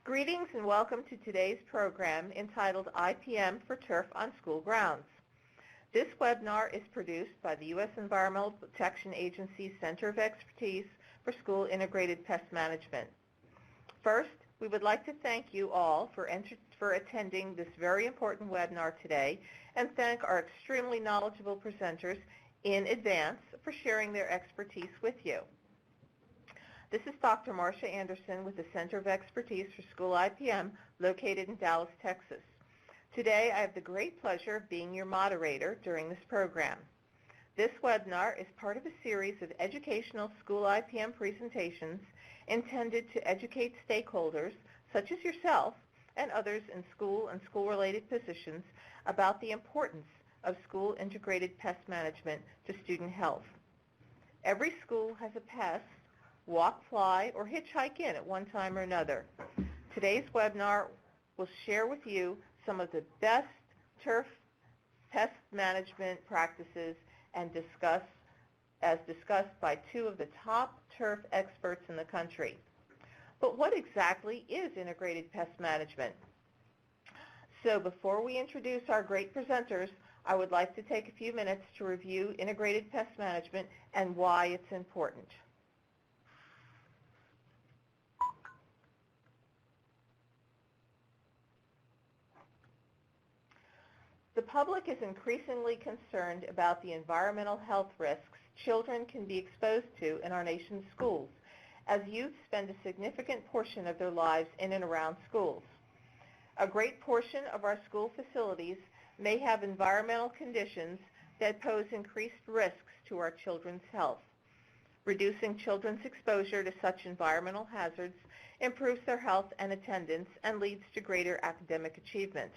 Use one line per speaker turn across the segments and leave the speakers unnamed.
Greetings and welcome to today's program entitled IPM for Turf on School Grounds. This webinar is produced by the U.S. Environmental Protection Agency's Center of Expertise for School Integrated Pest Management. First, we would like to thank you all for attending this very important webinar today and thank our extremely knowledgeable presenters in advance for sharing their expertise with you. This is Dr. Marcia Anderson with the Center of Expertise for School IPM located in Dallas, Texas. Today I have the great pleasure of being your moderator during this program. This webinar is part of a series of educational school IPM presentations intended to educate stakeholders such as yourself and others in school and school-related positions about the importance of school integrated pest management to student health. Every school has a pest, walk, fly, or hitchhike in at one time or another. Today's webinar will share with you some of the best turf pest management practices and discussed by two of the top turf experts in the country. But what exactly is integrated pest management? So before we introduce our great presenters, I would like to take a few minutes to review integrated pest management and why it's important. The public is increasingly concerned about the environmental health risks children can be exposed to in our nation's schools, as youth spend a significant portion of their lives in and around schools. A great portion of our school facilities may have environmental conditions that pose increased risks to our children's health. Reducing children's exposure to such environmental hazards improves their health and attendance and leads to greater academic achievement.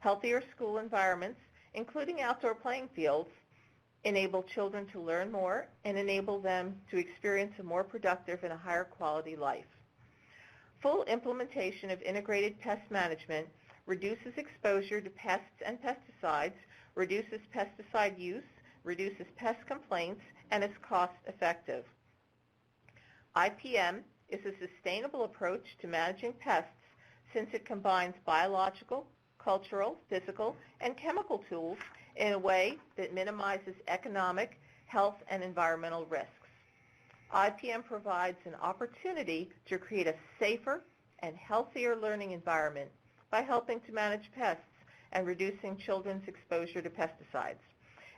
Healthier school environments, including outdoor playing fields, enable children to learn more and enable them to experience a more productive and a higher quality life. Full implementation of integrated pest management reduces exposure to pests and pesticides, reduces pesticide use, reduces pest complaints, and is cost effective. IPM is a sustainable approach to managing pests since it combines biological, cultural, physical, and chemical tools in a way that minimizes economic, health, and environmental risks. IPM provides an opportunity to create a safer and healthier learning environment by helping to manage pests and reducing children's exposure to pesticides.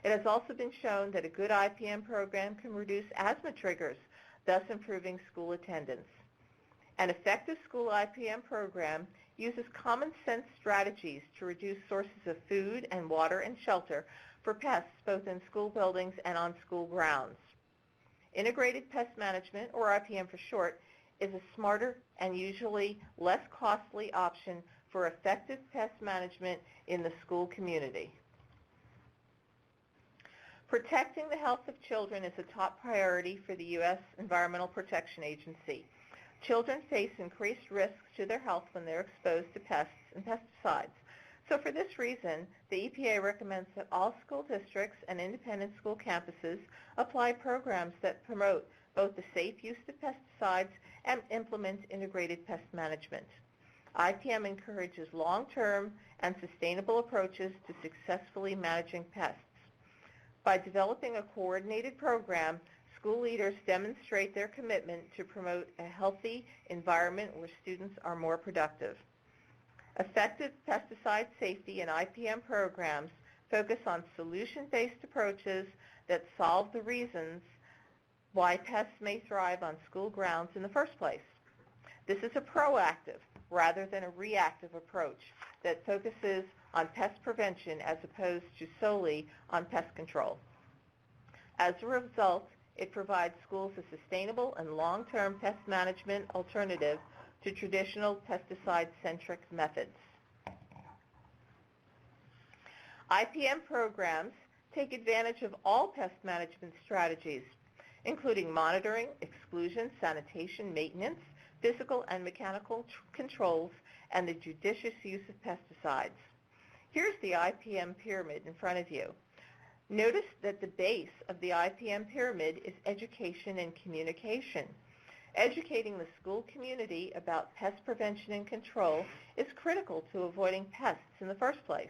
It has also been shown that a good IPM program can reduce asthma triggers, thus improving school attendance. An effective school IPM program uses common sense strategies to reduce sources of food and water and shelter for pests both in school buildings and on school grounds. Integrated pest management, or IPM for short, is a smarter and usually less costly option for effective pest management in the school community. Protecting the health of children is a top priority for the U.S. Environmental Protection Agency. Children face increased risks to their health when they're exposed to pests and pesticides. So for this reason, the EPA recommends that all school districts and independent school campuses apply programs that promote both the safe use of pesticides and implement integrated pest management. IPM encourages long-term and sustainable approaches to successfully managing pests. By developing a coordinated program, school leaders demonstrate their commitment to promote a healthy environment where students are more productive. Effective pesticide safety and IPM programs focus on solution-based approaches that solve the reasons why pests may thrive on school grounds in the first place. This is a proactive rather than a reactive approach that focuses on pest prevention as opposed to solely on pest control. As a result, it provides schools a sustainable and long-term pest management alternative to traditional pesticide-centric methods. IPM programs take advantage of all pest management strategies, including monitoring, exclusion, sanitation, maintenance, physical and mechanical controls, and the judicious use of pesticides. Here's the IPM pyramid in front of you. Notice that the base of the IPM pyramid is education and communication. Educating the school community about pest prevention and control is critical to avoiding pests in the first place.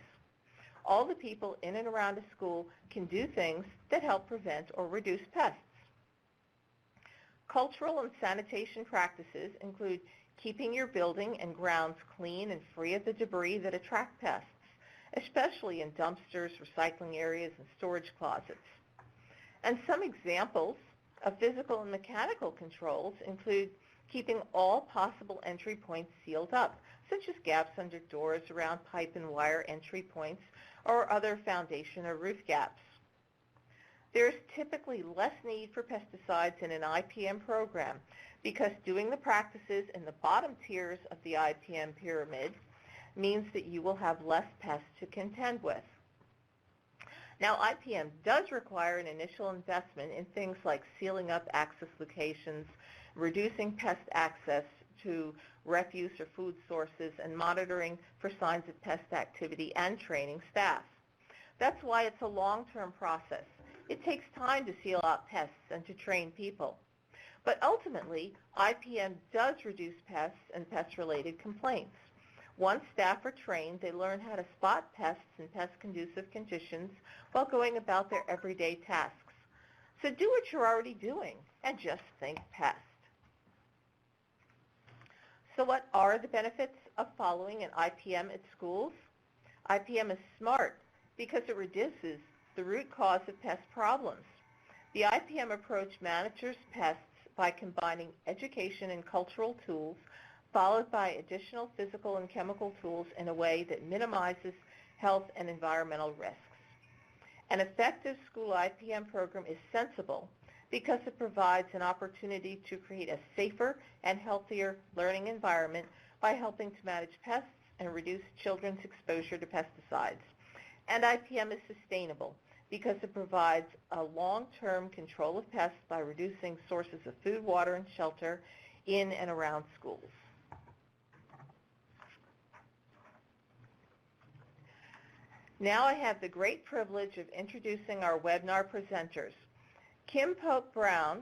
All the people in and around a school can do things that help prevent or reduce pests. Cultural and sanitation practices include keeping your building and grounds clean and free of the debris that attract pests, especially in dumpsters, recycling areas, and storage closets. And some examples of physical and mechanical controls include keeping all possible entry points sealed up, such as gaps under doors, around pipe and wire entry points, or other foundation or roof gaps. There is typically less need for pesticides in an IPM program because doing the practices in the bottom tiers of the IPM pyramid means that you will have less pests to contend with. Now, IPM does require an initial investment in things like sealing up access locations, reducing pest access to refuse or food sources, and monitoring for signs of pest activity and training staff. That's why it's a long-term process. It takes time to seal out pests and to train people. But ultimately, IPM does reduce pests and pest-related complaints. Once staff are trained, they learn how to spot pests in pest-conducive conditions while going about their everyday tasks. So do what you're already doing and just think pest. So what are the benefits of following an IPM at schools? IPM is smart because it reduces the root cause of pest problems. The IPM approach manages pests by combining education and cultural tools followed by additional physical and chemical tools in a way that minimizes health and environmental risks. An effective school IPM program is sensible because it provides an opportunity to create a safer and healthier learning environment by helping to manage pests and reduce children's exposure to pesticides. And IPM is sustainable because it provides a long-term control of pests by reducing sources of food, water, and shelter in and around schools. Now I have the great privilege of introducing our webinar presenters. Kim Pope-Brown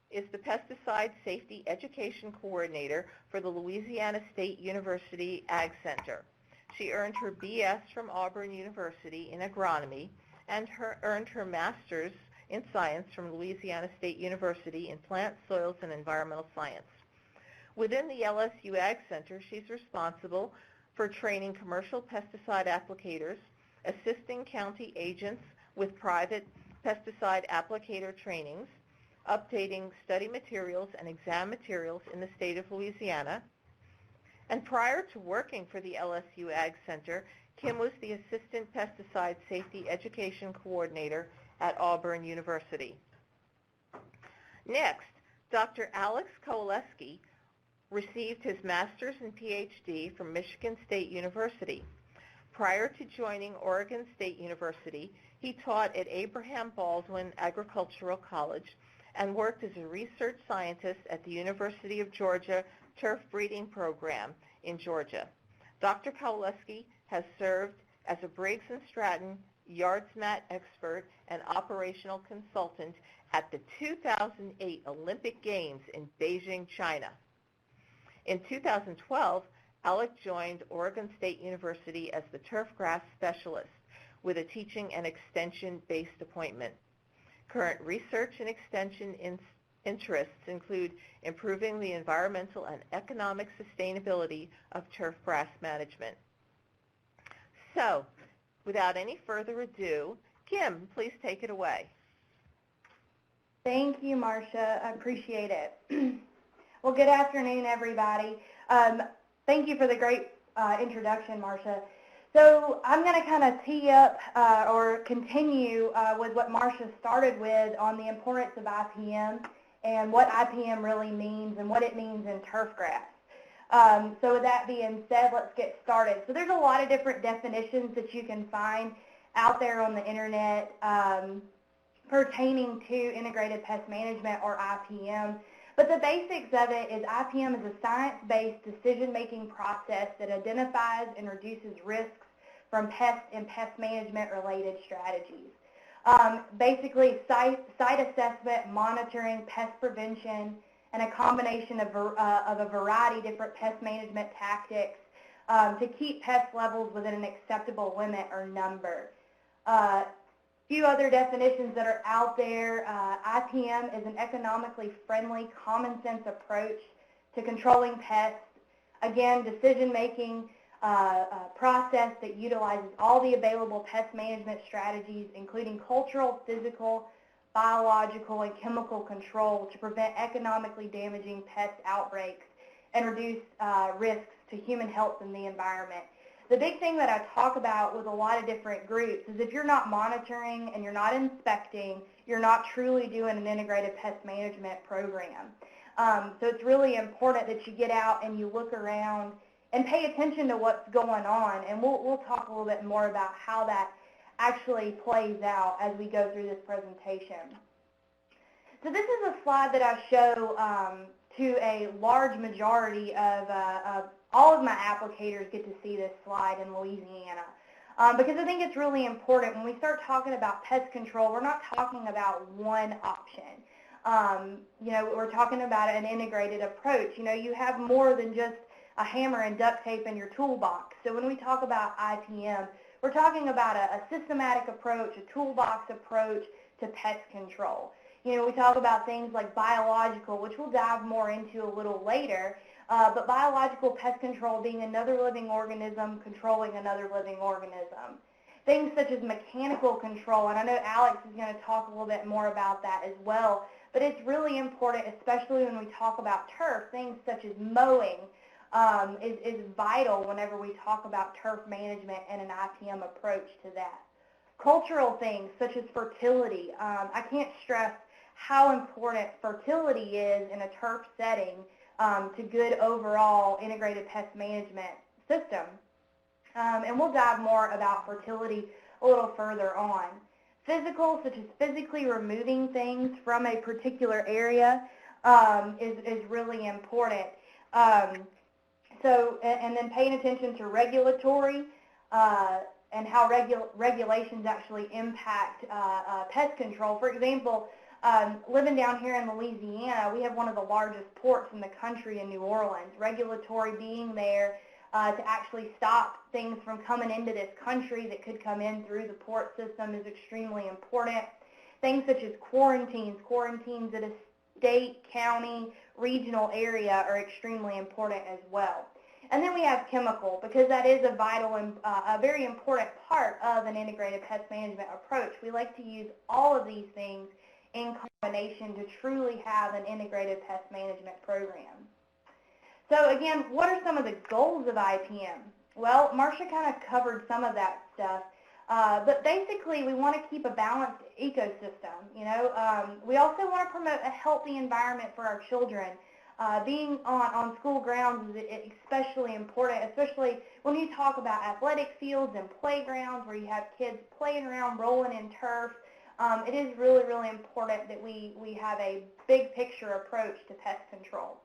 is the Pesticide Safety Education Coordinator for the Louisiana State University Ag Center. She earned her BS from Auburn University in agronomy and earned her master's in science from Louisiana State University in plant, soils, and environmental science. Within the LSU Ag Center, she's responsible for training commercial pesticide applicators, assisting county agents with private pesticide applicator trainings, updating study materials and exam materials in the state of Louisiana. And prior to working for the LSU Ag Center, Kim was the Assistant Pesticide Safety Education Coordinator at Auburn University. Next, Dr. Alex Kowaleski received his master's and PhD from Michigan State University. Prior to joining Oregon State University, he taught at Abraham Baldwin Agricultural College and worked as a research scientist at the University of Georgia Turf Breeding Program in Georgia. Dr. Kowaleski has served as a Briggs & Stratton Yardsmat expert and operational consultant at the 2008 Olympic Games in Beijing, China. In 2012, Alec joined Oregon State University as the turfgrass specialist with a teaching and extension-based appointment. Current research and extension interests include improving the environmental and economic sustainability of turfgrass management. So, without any further ado, Kim, please take it away.
Thank you, Marcia. I appreciate it. Well, good afternoon, everybody. Thank you for the great introduction, Marcia. So I'm going to kind of tee up or continue with what Marcia started with on the importance of IPM and what IPM really means and what it means in turfgrass. So with that being said, let's get started. So there's a lot of different definitions that you can find out there on the internet pertaining to integrated pest management or IPM. But the basics of it is IPM is a science-based decision-making process that identifies and reduces risks from pest and pest management-related strategies. Basically, site assessment, monitoring, pest prevention, and a combination of a variety of different pest management tactics to keep pest levels within an acceptable limit or number. Few other definitions that are out there. IPM is an economically friendly, common sense approach to controlling pests. Again, decision-making process that utilizes all the available pest management strategies, including cultural, physical, biological, and chemical control to prevent economically damaging pest outbreaks and reduce risks to human health and the environment. The big thing that I talk about with a lot of different groups is if you're not monitoring and you're not inspecting, you're not truly doing an integrated pest management program. So it's really important that you get out and you look around and pay attention to what's going on. And we'll talk a little bit more about how that actually plays out as we go through this presentation. So this is a slide that I show to a large majority of all of my applicators get to see this slide in Louisiana because I think it's really important. When we start talking about pest control, we're not talking about one option. You know, we're talking about an integrated approach. You know, you have more than just a hammer and duct tape in your toolbox. So when we talk about IPM, we're talking about a systematic approach, a toolbox approach to pest control. You know, we talk about things like biological, which we'll dive more into a little later, but biological pest control being another living organism controlling another living organism. Things such as mechanical control, and I know Alex is going to talk a little bit more about that as well, but it's really important, especially when we talk about turf. Things such as mowing is vital whenever we talk about turf management and an IPM approach to that. Cultural things such as fertility. I can't stress how important fertility is in a turf setting to good overall integrated pest management system. And we'll dive more about fertility a little further on. Physical, such as physically removing things from a particular area is really important. And then paying attention to regulatory and how regulations actually impact pest control. For example, living down here in Louisiana, we have one of the largest ports in the country in New Orleans. Regulatory being there to actually stop things from coming into this country that could come in through the port system is extremely important. Things such as quarantines at a state, county, regional area are extremely important as well. And then we have chemical, because that is a vital and a very important part of an integrated pest management approach. We like to use all of these things in combination to truly have an integrated pest management program. So again, what are some of the goals of IPM? Well, Marcia kind of covered some of that stuff, but basically we want to keep a balanced ecosystem. You know, we also want to promote a healthy environment for our children. Being on school grounds is especially important, especially when you talk about athletic fields and playgrounds where you have kids playing around, rolling in turf. It is really, really important that we have a big picture approach to pest control.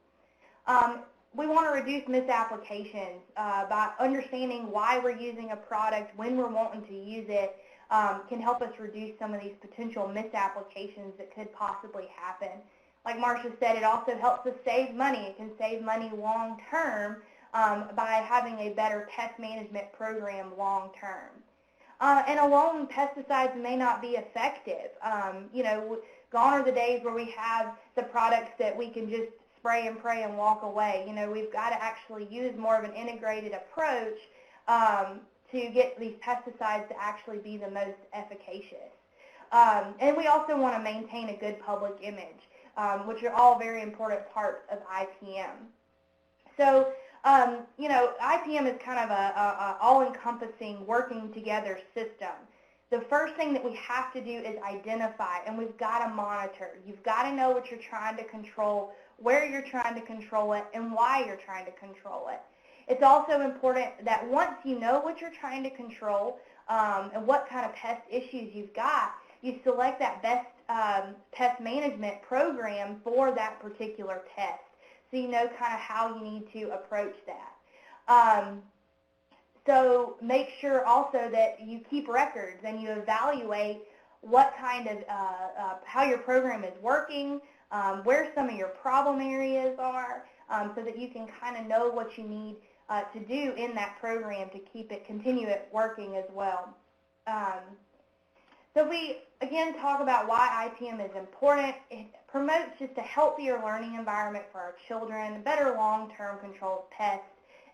We want to reduce misapplications by understanding why we're using a product, when we're wanting to use it, can help us reduce some of these potential misapplications that could possibly happen. Like Marcia said, it also helps us save money. It can save money long term by having a better pest management program long term. And alone, pesticides may not be effective. You know, gone are the days where we have the products that we can just spray and pray and walk away. You know, we've got to actually use more of an integrated approach to get these pesticides to actually be the most efficacious. And we also want to maintain a good public image, which are all very important parts of IPM. So, you know, IPM is kind of a all-encompassing working together system. The first thing that we have to do is identify, and we've got to monitor. You've got to know what you're trying to control, where you're trying to control it, and why you're trying to control it. It's also important that once you know what you're trying to control and what kind of pest issues you've got, you select that best pest management program for that particular pest, so you know kind of how you need to approach that. So make sure also that you keep records and you evaluate what kind of, how your program is working, where some of your problem areas are, so that you can kind of know what you need to do in that program to continue it working as well. So we, again, talk about why IPM is important. It promotes just a healthier learning environment for our children, better long-term control of pests,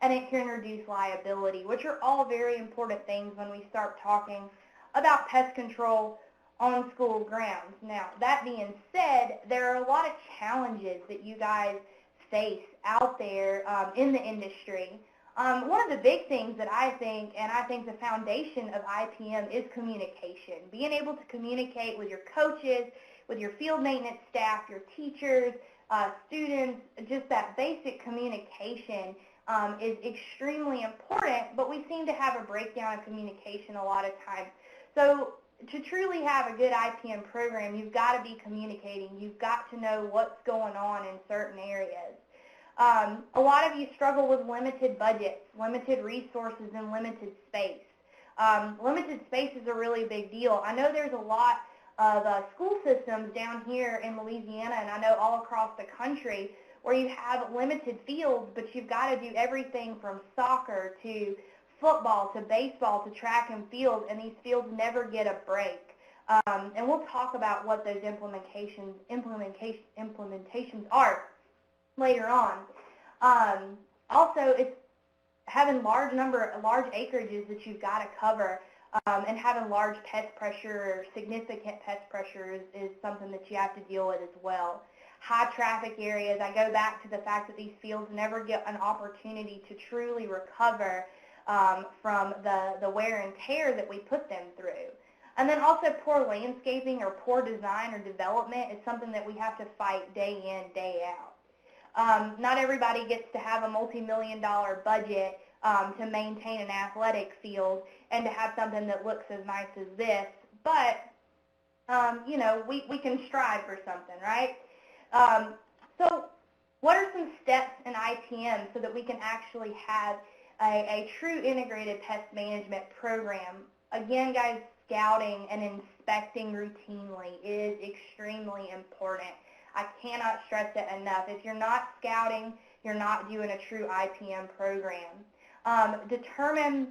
and it can reduce liability, which are all very important things when we start talking about pest control on school grounds. Now, that being said, there are a lot of challenges that you guys face out there in the industry. One of the big things that I think the foundation of IPM is communication. Being able to communicate with your coaches, with your field maintenance staff, your teachers, students, just that basic communication is extremely important, but we seem to have a breakdown of communication a lot of times. So to truly have a good IPM program, you've got to be communicating. You've got to know what's going on in certain areas. A lot of you struggle with limited budgets, limited resources, and limited space. Limited space is a really big deal. I know there's a lot of school systems down here in Louisiana, and I know all across the country, where you have limited fields, but you've got to do everything from soccer to football to baseball to track and field, and these fields never get a break. And we'll talk about what those implementations are later on. Also, it's having large acreages that you've got to cover, and having large pest pressure or significant pest pressure is something that you have to deal with as well. High traffic areas, I go back to the fact that these fields never get an opportunity to truly recover from the wear and tear that we put them through. And then also poor landscaping or poor design or development is something that we have to fight day in, day out. Not everybody gets to have a multi-million-dollar budget to maintain an athletic field and to have something that looks as nice as this, but you know, we can strive for something, right? So what are some steps in IPM so that we can actually have a true integrated pest management program? Again, guys, scouting and inspecting routinely is extremely important. I cannot stress it enough. If you're not scouting, you're not doing a true IPM program. Determine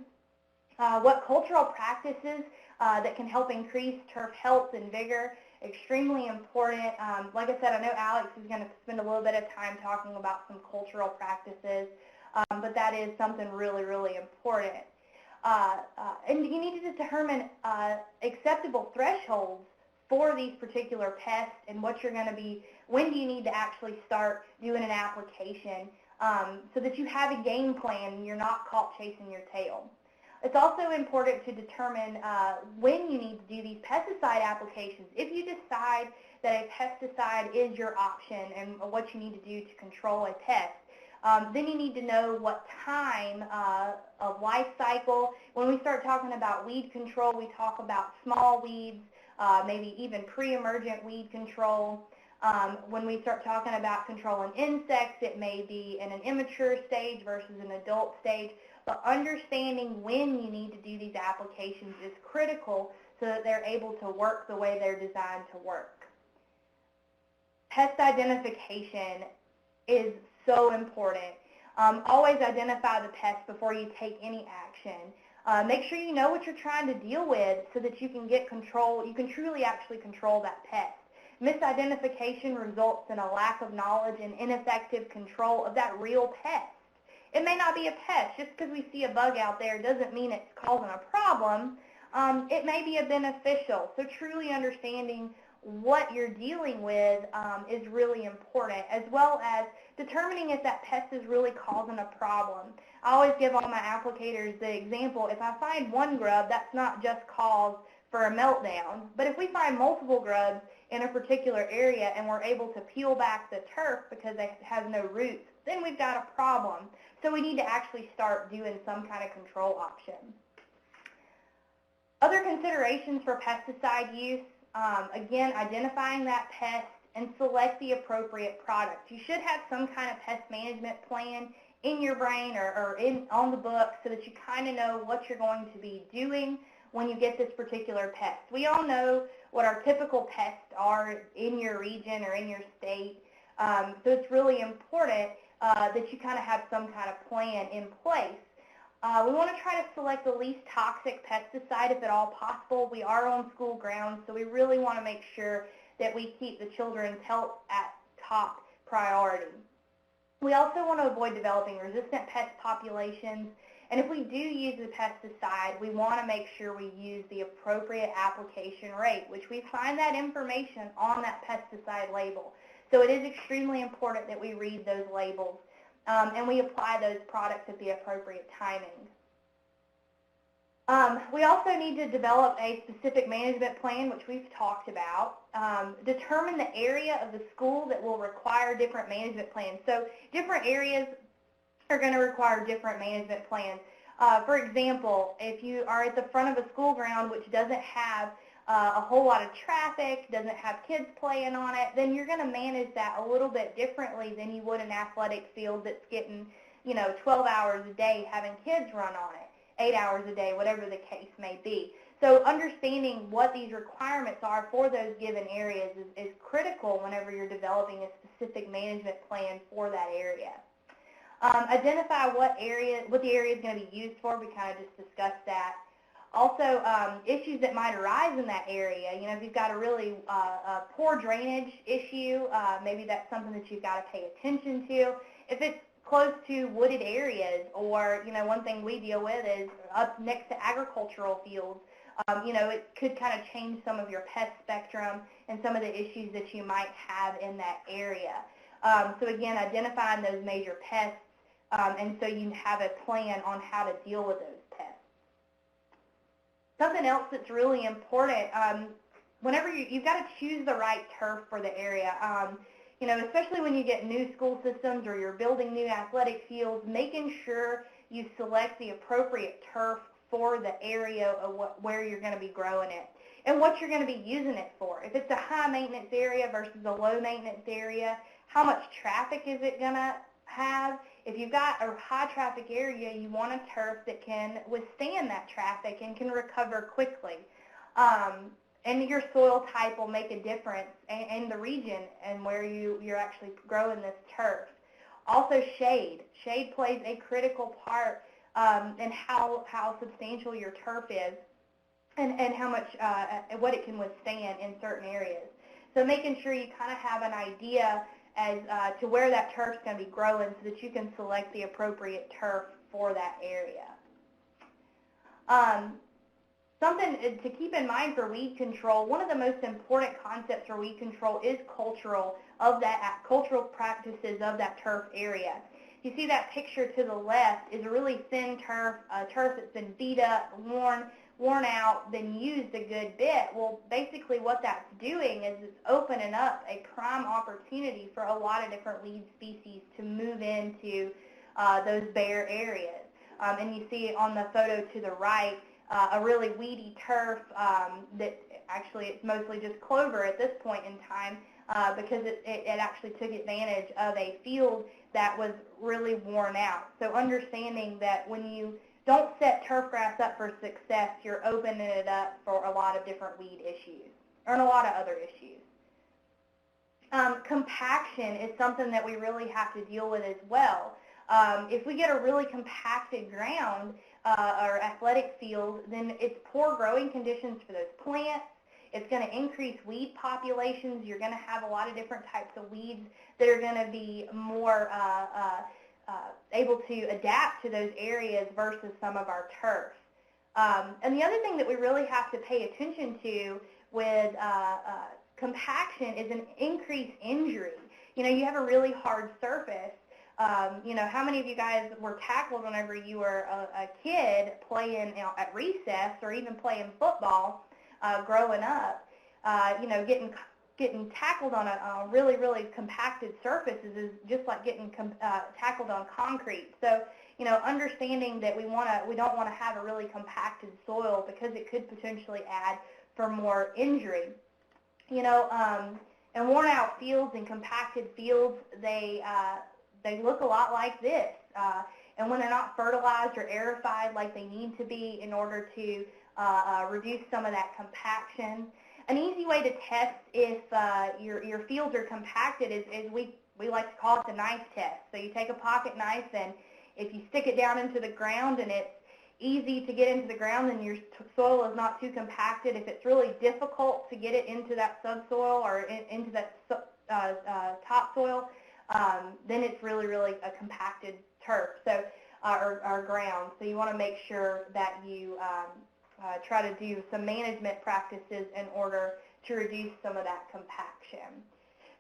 what cultural practices that can help increase turf health and vigor. Extremely important. Like I said, I know Alex is going to spend a little bit of time talking about some cultural practices, but that is something really, really important. And you need to determine acceptable thresholds for these particular pests and what you're going to be, when do you need to actually start doing an application, so that you have a game plan and you're not caught chasing your tail. It's also important to determine when you need to do these pesticide applications. If you decide that a pesticide is your option and what you need to do to control a pest, then you need to know what time of life cycle. When we start talking about weed control, we talk about small weeds, maybe even pre-emergent weed control. When we start talking about controlling insects, it may be in an immature stage versus an adult stage. But understanding when you need to do these applications is critical so that they're able to work the way they're designed to work. Pest identification is so important. Always identify the pest before you take any action. Make sure you know what you're trying to deal with so that you can get control, you can truly actually control that pest. Misidentification results in a lack of knowledge and ineffective control of that real pest. It may not be a pest. Just because we see a bug out there doesn't mean it's causing a problem. It may be a beneficial. So truly understanding what you're dealing with is really important, as well as determining if that pest is really causing a problem. I always give all my applicators the example, if I find one grub, that's not just cause for a meltdown. But if we find multiple grubs in a particular area and we're able to peel back the turf because it has no roots, then we've got a problem. So we need to actually start doing some kind of control option. Other considerations for pesticide use, again, identifying that pest and select the appropriate product. You should have some kind of pest management plan in your brain or on the book so that you kind of know what you're going to be doing when you get this particular pest. We all know what our typical pests are in your region or in your state, so it's really important that you kind of have some kind of plan in place. We want to try to select the least toxic pesticide if at all possible. We are on school grounds, so we really want to make sure that we keep the children's health at top priority. We also want to avoid developing resistant pest populations, and if we do use the pesticide, we want to make sure we use the appropriate application rate, which we find that information on that pesticide label. So it is extremely important that we read those labels and we apply those products at the appropriate timing. We also need to develop a specific management plan, which we've talked about. Determine the area of the school that will require different management plans. So different areas are going to require different management plans. For example, if you are at the front of a school ground which doesn't have a whole lot of traffic, doesn't have kids playing on it, then you're going to manage that a little bit differently than you would an athletic field that's getting, 12 hours a day having kids run on it, 8 hours a day, whatever the case may be. So understanding what these requirements are for those given areas is critical whenever you're developing a specific management plan for that area. Identify what the area is going to be used for. We kind of just discussed that. Also, issues that might arise in that area. If you've got a really poor drainage issue, maybe that's something that you've got to pay attention to. If it's close to wooded areas, or, one thing we deal with is up next to agricultural fields, it could kind of change some of your pest spectrum and some of the issues that you might have in that area. So again, identifying those major pests, and so you have a plan on how to deal with those pests. Something else that's really important, whenever you've got to choose the right turf for the area. Especially when you get new school systems or you're building new athletic fields, making sure you select the appropriate turf for the area of where you're going to be growing it and what you're going to be using it for. If it's a high maintenance area versus a low maintenance area, how much traffic is it going to have? If you've got a high traffic area, you want a turf that can withstand that traffic and can recover quickly. And your soil type will make a difference in the region and where you're actually growing this turf. Also shade. Shade plays a critical part in how substantial your turf is and how much, what it can withstand in certain areas. So making sure you kind of have an idea as to where that turf is going to be growing so that you can select the appropriate turf for that area. Something to keep in mind for weed control, one of the most important concepts for weed control is cultural practices of that turf area. You see that picture to the left is a really thin turf, a turf that's been beat up, worn out, been used a good bit. Well, basically what that's doing is it's opening up a prime opportunity for a lot of different weed species to move into those bare areas. And you see on the photo to the right, a really weedy turf that actually it's mostly just clover at this point in time because it actually took advantage of a field that was really worn out. So understanding that when you don't set turf grass up for success, you're opening it up for a lot of different weed issues and a lot of other issues. Compaction is something that we really have to deal with as well. If we get a really compacted ground or athletic field, then it's poor growing conditions for those plants. It's going to increase weed populations. You're going to have a lot of different types of weeds that are going to be more able to adapt to those areas versus some of our turf. And the other thing that we really have to pay attention to with compaction is an increased injury. You have a really hard surface. How many of you guys were tackled whenever you were a kid playing at recess or even playing football growing up? Getting tackled on a really, really compacted surface is just like getting tackled on concrete. So, understanding that we don't want to have a really compacted soil because it could potentially add for more injury. And worn out fields and compacted fields, they look a lot like this. and when they're not fertilized or aerified like they need to be in order to reduce some of that compaction. An easy way to test if your fields are compacted is we like to call it the knife test. So you take a pocket knife, and if you stick it down into the ground and it's easy to get into the ground and your soil is not too compacted, if it's really difficult to get it into that subsoil or into that topsoil, then it's really, really a compacted turf or ground. So you want to make sure that you try to do some management practices in order to reduce some of that compaction.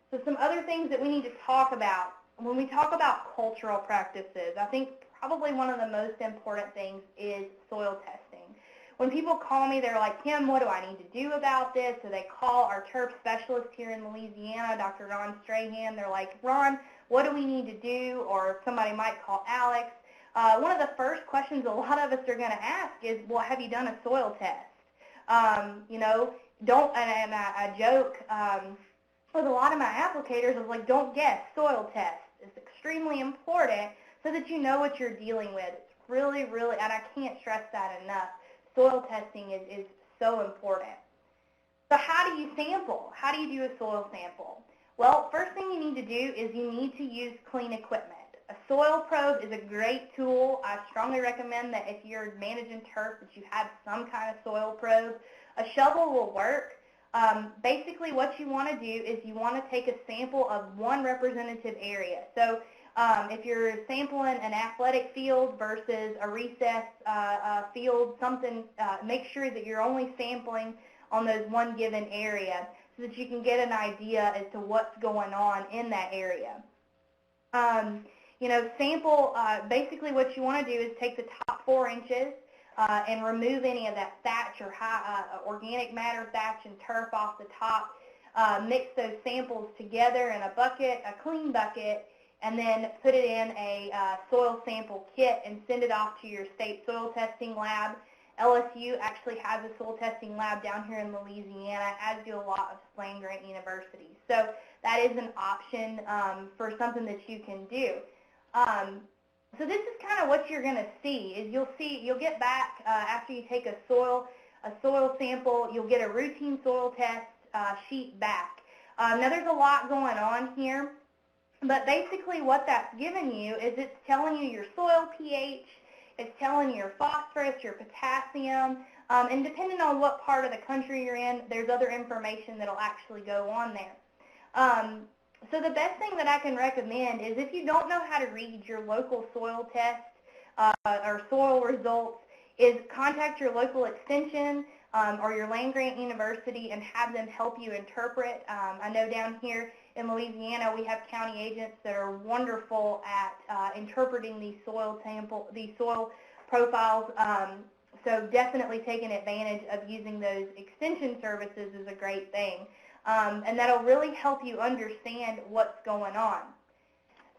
So some other things that we need to talk about. When we talk about cultural practices, I think probably one of the most important things is soil testing. When people call me, they're like, Kim, what do I need to do about this? So they call our turf specialist here in Louisiana, Dr. Ron Strahan. They're like, Ron, what do we need to do? Or somebody might call Alex. One of the first questions a lot of us are going to ask is, well, have you done a soil test? And I joke with a lot of my applicators, I was like, don't guess, soil test. It's extremely important so that you know what you're dealing with. It's really, really, and I can't stress that enough, soil testing is so important. So how do you sample? How do you do a soil sample? Well, first thing you need to do is you need to use clean equipment. A soil probe is a great tool. I strongly recommend that if you're managing turf that you have some kind of soil probe. A shovel will work. Basically what you want to do is you want to take a sample of one representative area. So if you're sampling an athletic field versus a recess field, make sure that you're only sampling on those one given area so that you can get an idea as to what's going on in that area. Basically what you want to do is take the top 4 inches and remove any of that thatch or organic matter, thatch, and turf off the top. Mix those samples together in a bucket, a clean bucket, and then put it in a soil sample kit and send it off to your state soil testing lab. LSU actually has a soil testing lab down here in Louisiana, as do a lot of land-grant universities. So that is an option for something that you can do. So this is kind of what you're going to see. You'll get back after you take a soil sample, you'll get a routine soil test sheet back. Now there's a lot going on here, but basically what that's giving you is it's telling you your soil pH, it's telling you your phosphorus, your potassium, and depending on what part of the country you're in, there's other information that'll actually go on there. So the best thing that I can recommend is if you don't know how to read your local soil test or soil results, is contact your local extension or your land-grant university and have them help you interpret. I know down here in Louisiana we have county agents that are wonderful at interpreting these soil profiles. So definitely taking advantage of using those extension services is a great thing. And that'll really help you understand what's going on.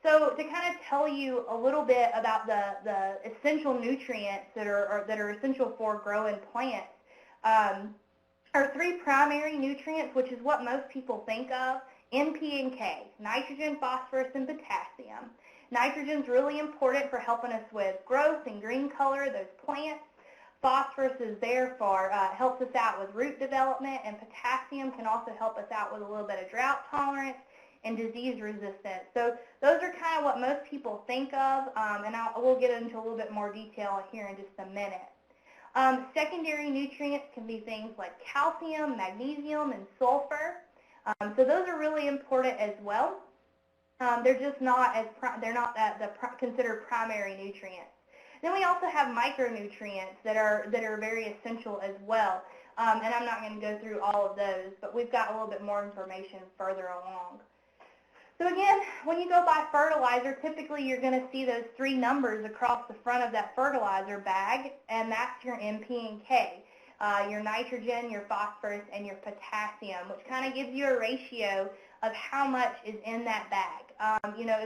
So to kind of tell you a little bit about the essential nutrients that are essential for growing plants, are 3 primary nutrients, which is what most people think of: N, P, and K, nitrogen, phosphorus, and potassium. Nitrogen's really important for helping us with growth and green color of those plants. Phosphorus is there for helps us out with root development, and potassium can also help us out with a little bit of drought tolerance and disease resistance. So those are kind of what most people think of, and we'll get into a little bit more detail here in just a minute. Secondary nutrients can be things like calcium, magnesium, and sulfur. So those are really important as well. They're just not considered primary nutrients. Then we also have micronutrients that are very essential as well, and I'm not going to go through all of those, but we've got a little bit more information further along. So again, when you go buy fertilizer, typically you're going to see those 3 numbers across the front of that fertilizer bag, and that's your N, P, and K, your nitrogen, your phosphorus, and your potassium, which kind of gives you a ratio of how much is in that bag.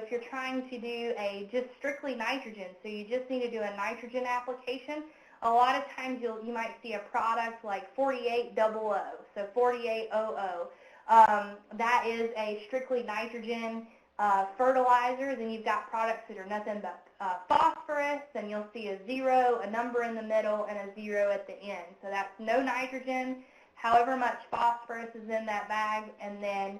If you're trying to do just strictly nitrogen, so you just need to do a nitrogen application, a lot of times you might see a product like 4800, so 4800. That is a strictly nitrogen fertilizer. Then you've got products that are nothing but phosphorus, and you'll see a 0, a number in the middle, and a 0 at the end. So that's no nitrogen, however much phosphorus is in that bag, and then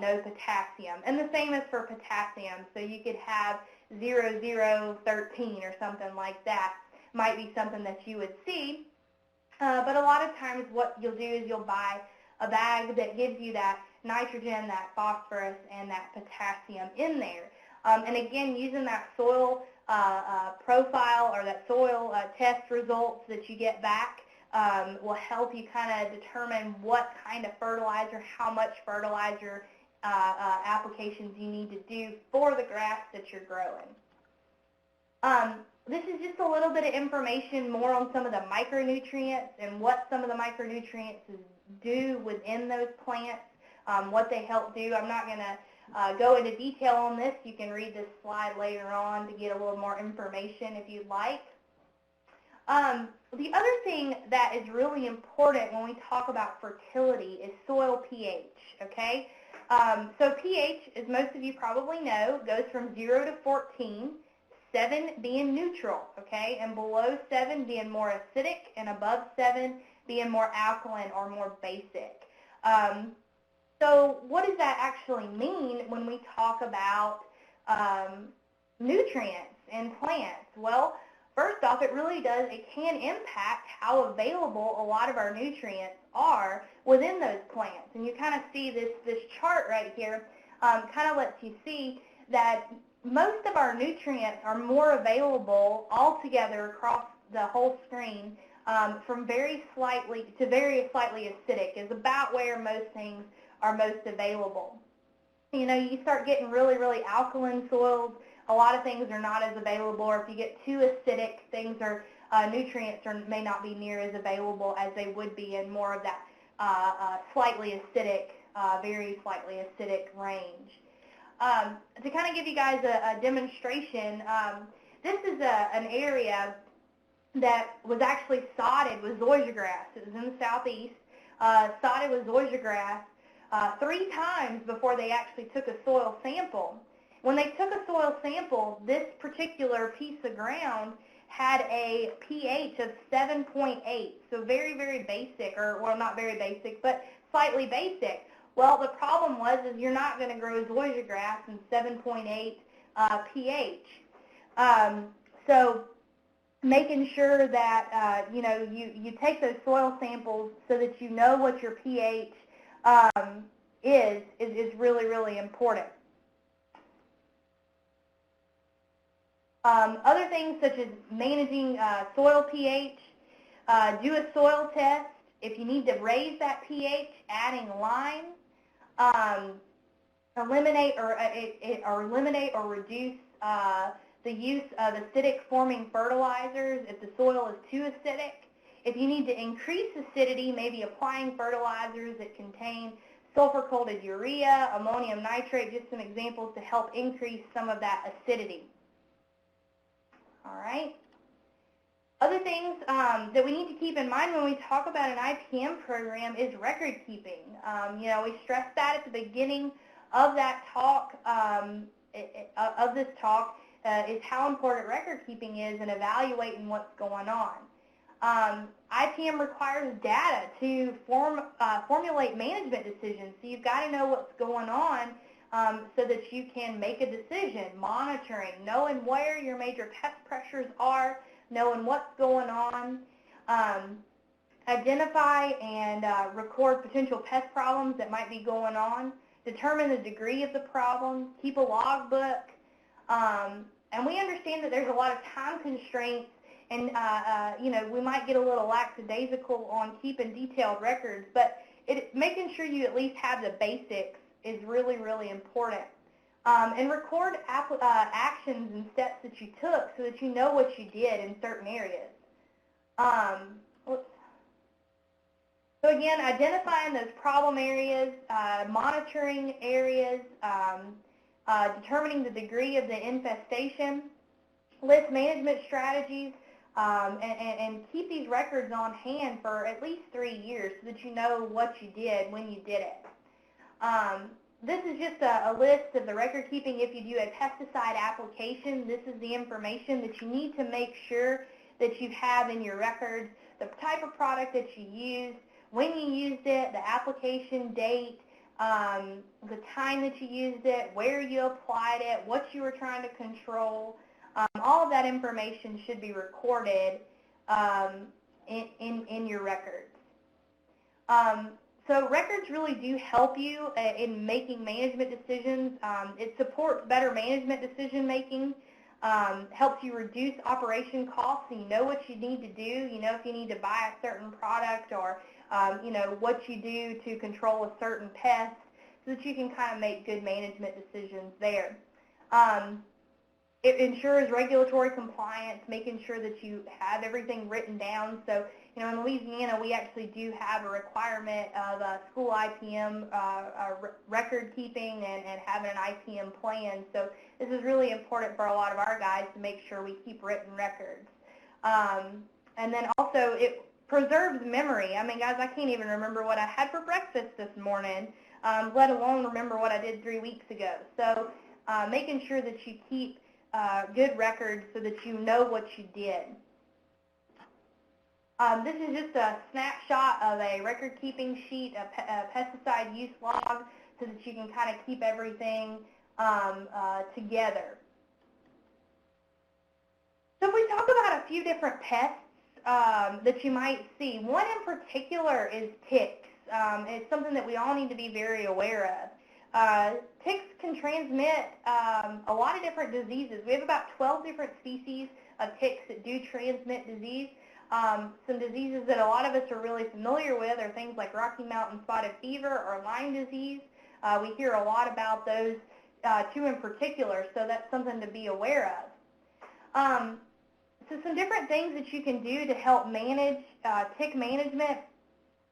no potassium. And the same is for potassium. So you could have 0013 or something like that. Might be something that you would see. But a lot of times what you'll do is you'll buy a bag that gives you that nitrogen, that phosphorus, and that potassium in there. And again, using that soil profile or that soil test results that you get back will help you kind of determine what kind of fertilizer, how much fertilizer applications you need to do for the grass that you're growing. This is just a little bit of information more on some of the micronutrients and what some of the micronutrients do within those plants, what they help do. I'm not going to go into detail on this. You can read this slide later on to get a little more information if you'd like. The other thing that is really important when we talk about fertility is soil pH, okay? So pH, as most of you probably know, goes from 0 to 14, 7 being neutral, okay, and below 7 being more acidic, and above 7 being more alkaline or more basic. So what does that actually mean when we talk about nutrients in plants? Well, first off, it can impact how available a lot of our nutrients are within those plants. And you kind of see this chart right here kind of lets you see that most of our nutrients are more available altogether across the whole screen from very slightly to very slightly acidic is about where most things are most available. You know, you start getting really, really alkaline soils, a lot of things are not as available, or if you get too acidic, things are, nutrients may not be near as available as they would be in more of that slightly acidic, very slightly acidic range. To kind of give you guys a demonstration, this is an area that was actually sodded with zoysia grass. It was in the southeast, sodded with zoysia grass 3 times before they actually took a soil sample. When they took a soil sample, this particular piece of ground had a pH of 7.8, so very, very basic, or well, not very basic, but slightly basic. Well, the problem is you're not going to grow zoysia grass in 7.8 pH. So making sure that you take those soil samples so that you know what your pH is really, really important. Other things such as managing soil pH, do a soil test. If you need to raise that pH, adding lime, eliminate or reduce the use of acidic forming fertilizers if the soil is too acidic. If you need to increase acidity, maybe applying fertilizers that contain sulfur-coated urea, ammonium nitrate, just some examples to help increase some of that acidity. All right. Other things that we need to keep in mind when we talk about an IPM program is record keeping. We stressed that at the beginning of that talk, is how important record keeping is in evaluating what's going on. IPM requires data to formulate management decisions, so you've got to know what's going on so that you can make a decision, monitoring, knowing where your major pest pressures are, knowing what's going on, identify and record potential pest problems that might be going on, determine the degree of the problem, keep a logbook, and we understand that there's a lot of time constraints, and we might get a little lackadaisical on keeping detailed records, but making sure you at least have the basics is really, really important. And record actions and steps that you took so that you know what you did in certain areas. So again, identifying those problem areas, monitoring areas, determining the degree of the infestation, list management strategies, and keep these records on hand for at least 3 years so that you know what you did when you did it. This is just a list of the record keeping. If you do a pesticide application, this is the information that you need to make sure that you have in your records, the type of product that you used, when you used it, the application date, the time that you used it, where you applied it, what you were trying to control. All of that information should be recorded in your records. So records really do help you in making management decisions. It supports better management decision making, helps you reduce operation costs, so you know what you need to do. You know if you need to buy a certain product, or you know what you do to control a certain pest, so that you can kind of make good management decisions there. It ensures regulatory compliance, making sure that you have everything written down. So, you know, in Louisiana, we actually do have a requirement of school IPM record keeping and having an IPM plan. So this is really important for a lot of our guys to make sure we keep written records. And then also it preserves memory. I mean, guys, I can't even remember what I had for breakfast this morning, let alone remember what I did 3 weeks ago. So making sure that you keep good records so that you know what you did. This is just a snapshot of a record-keeping sheet, a pesticide use log, so that you can kind of keep everything together. So if we talk about a few different pests that you might see, one in particular is ticks. It's something that we all need to be very aware of. Ticks can transmit a lot of different diseases. We have about 12 different species of ticks that do transmit disease. Some diseases that a lot of us are really familiar with are things like Rocky Mountain spotted fever or Lyme disease. We hear a lot about those two in particular, so that's something to be aware of. So some different things that you can do to help manage tick management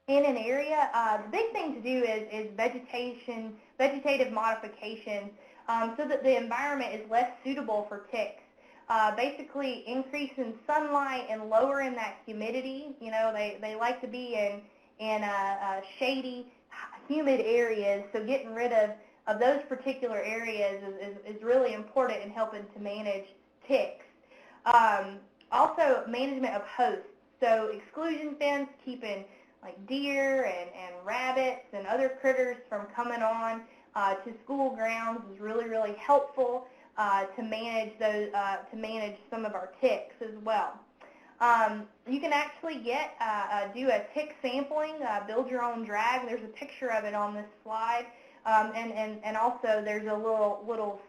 in an area. The big thing to do is vegetative modification, so that the environment is less suitable for ticks. Basically increasing sunlight and lowering that humidity. You know, they like to be in shady, humid areas, so getting rid of those particular areas is really important in helping to manage ticks. Also, management of hosts. So exclusion fence, keeping like deer and rabbits and other critters from coming on to school grounds is really, really helpful to manage those, to manage some of our ticks as well. You can actually do a tick sampling, build your own drag. There's a picture of it on this slide, and also there's a little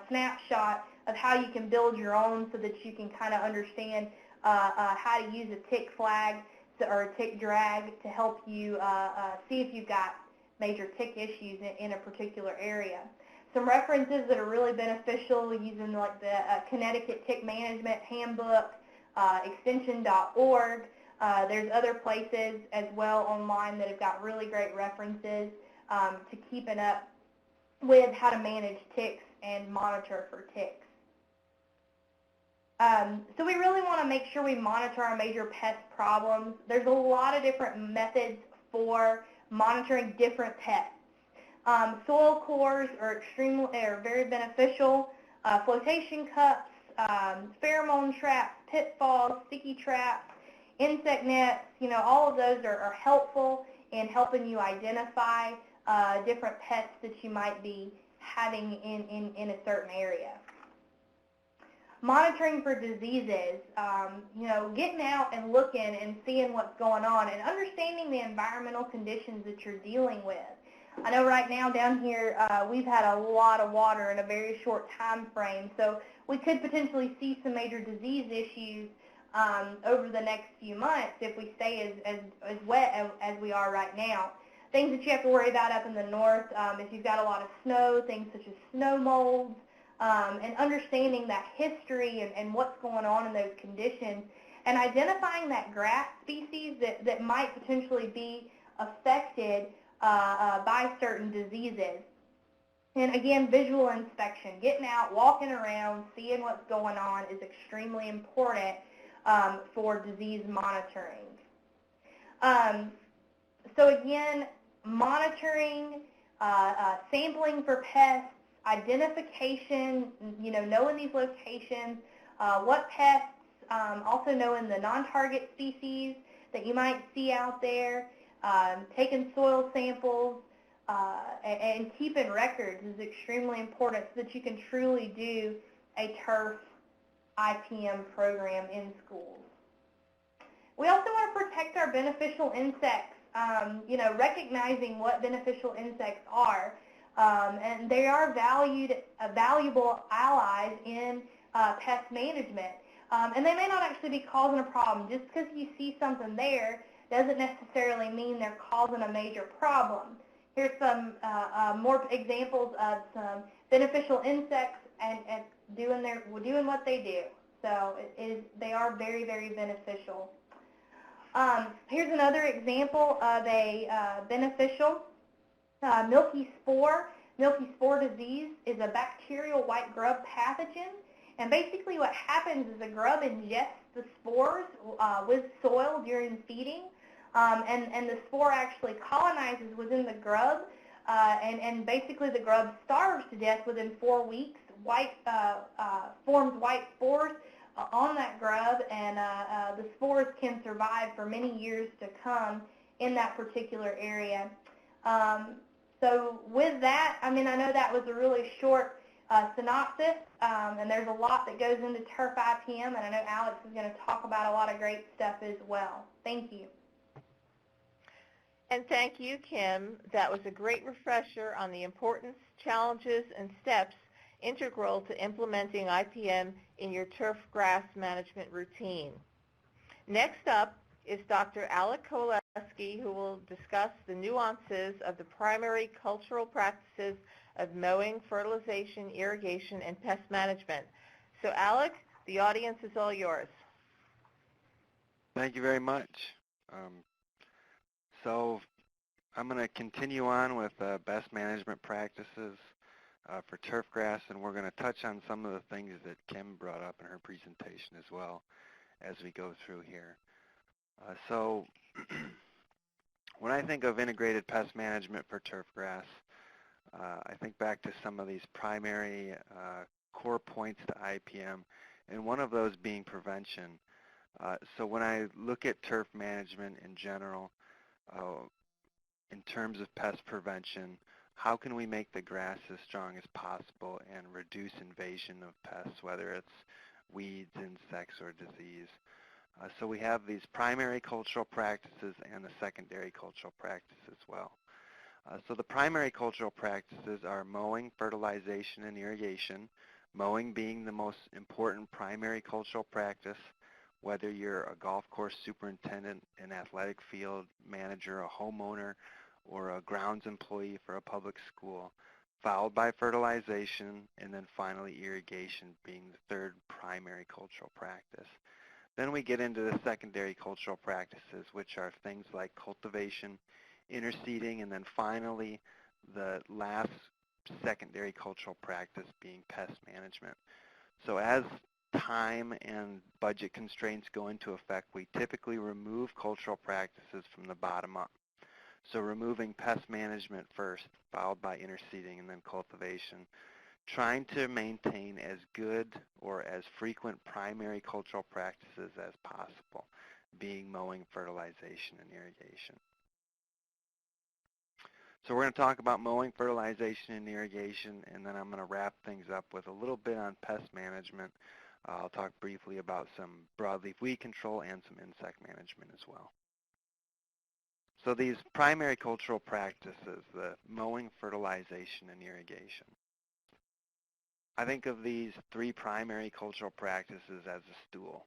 snapshot of how you can build your own, so that you can kind of understand how to use a tick flag or a tick drag to help you see if you've got major tick issues in a particular area. Some references that are really beneficial, using like the Connecticut Tick Management Handbook, extension.org. There's other places as well online that have got really great references to keeping up with how to manage ticks and monitor for ticks. So we really want to make sure we monitor our major pest problems. There's a lot of different methods for monitoring different pests. Soil cores are very beneficial. Flotation cups, pheromone traps, pitfalls, sticky traps, insect nets, you know, all of those are helpful in helping you identify different pests that you might be having in a certain area. Monitoring for diseases, you know, getting out and looking and seeing what's going on and understanding the environmental conditions that you're dealing with. I know right now down here we've had a lot of water in a very short time frame, so we could potentially see some major disease issues over the next few months if we stay as wet as we are right now. Things that you have to worry about up in the north, if you've got a lot of snow, things such as snow molds, and understanding that history and what's going on in those conditions, and identifying that grass species that might potentially be affected by certain diseases. And again, visual inspection, getting out, walking around, seeing what's going on is extremely important for disease monitoring. So again, monitoring sampling for pests, identification, knowing these locations, what pests, also knowing the non-target species that you might see out there, taking soil samples, and keeping records is extremely important so that you can truly do a turf IPM program in schools. We also want to protect our beneficial insects, recognizing what beneficial insects are, and they are valuable allies in pest management. And they may not actually be causing a problem. Just because you see something there doesn't necessarily mean they're causing a major problem. Here's some more examples of some beneficial insects and doing what they do. So they are very, very beneficial. Here's another example of a beneficial milky spore. Milky spore disease is a bacterial white grub pathogen. And basically what happens is the grub ingests the spores with soil during feeding, and the spore actually colonizes within the grub, and basically the grub starves to death within 4 weeks. Forms white spores on that grub, and the spores can survive for many years to come in that particular area. So with that, I know that was a really short synopsis, and there's a lot that goes into turf IPM, and I know Alex is going to talk about a lot of great stuff as well. Thank you.
And thank you, Kim. That was a great refresher on the importance, challenges, and steps integral to implementing IPM in your turf grass management routine. Next up is Dr. Alec Kowaleski, who will discuss the nuances of the primary cultural practices of mowing, fertilization, irrigation, and pest management. So Alec, the audience is all yours.
Thank you very much. So I'm going to continue on with best management practices for turf grass, and we're going to touch on some of the things that Kim brought up in her presentation as well as we go through here. So when I think of integrated pest management for turf grass, I think back to some of these primary core points to IPM, and one of those being prevention. So when I look at turf management in general, in terms of pest prevention, how can we make the grass as strong as possible and reduce invasion of pests, whether it's weeds, insects, or disease? So we have these primary cultural practices and the secondary cultural practices as well. So the primary cultural practices are mowing, fertilization, and irrigation. Mowing being the most important primary cultural practice, whether you're a golf course superintendent, an athletic field manager, a homeowner, or a grounds employee for a public school, followed by fertilization, and then finally irrigation being the third primary cultural practice. Then we get into the secondary cultural practices, which are things like cultivation, interseeding, and then finally the last secondary cultural practice being pest management. So as time and budget constraints go into effect, we typically remove cultural practices from the bottom up. So removing pest management first, followed by interseeding and then cultivation, trying to maintain as good or as frequent primary cultural practices as possible, being mowing, fertilization, and irrigation. So we're going to talk about mowing, fertilization, and irrigation, and then I'm going to wrap things up with a little bit on pest management. I'll talk briefly about some broadleaf weed control and some insect management as well. So these primary cultural practices, the mowing, fertilization, and irrigation. I think of these three primary cultural practices as a stool.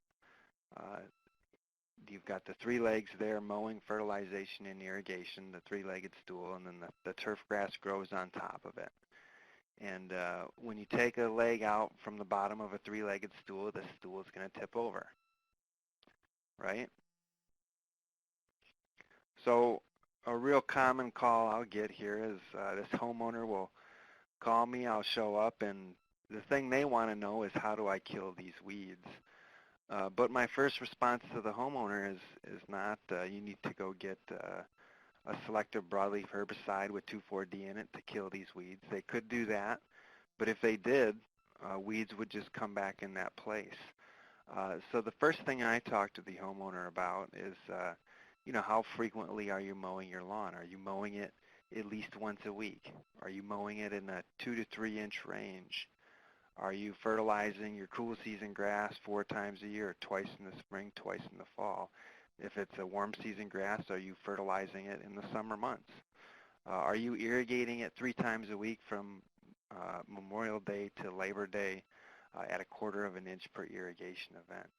You've got the three legs there, mowing, fertilization, and irrigation, the three-legged stool, and then the turf grass grows on top of it. And when you take a leg out from the bottom of a three-legged stool, the stool is going to tip over, right? So a real common call I'll get here is this homeowner will call me, I'll show up, and the thing they want to know is how do I kill these weeds? But my first response to the homeowner is not you need to go get a selective broadleaf herbicide with 2,4-D in it to kill these weeds. They could do that, but if they did, weeds would just come back in that place. So the first thing I talk to the homeowner about is, how frequently are you mowing your lawn? Are you mowing it at least once a week? Are you mowing it in a 2 to 3 inch range? Are you fertilizing your cool season grass 4 times a year, twice in the spring, twice in the fall? If it's a warm season grass, are you fertilizing it in the summer months? Are you irrigating it 3 times a week from Memorial Day to Labor Day at a 1/4 of an inch per irrigation event?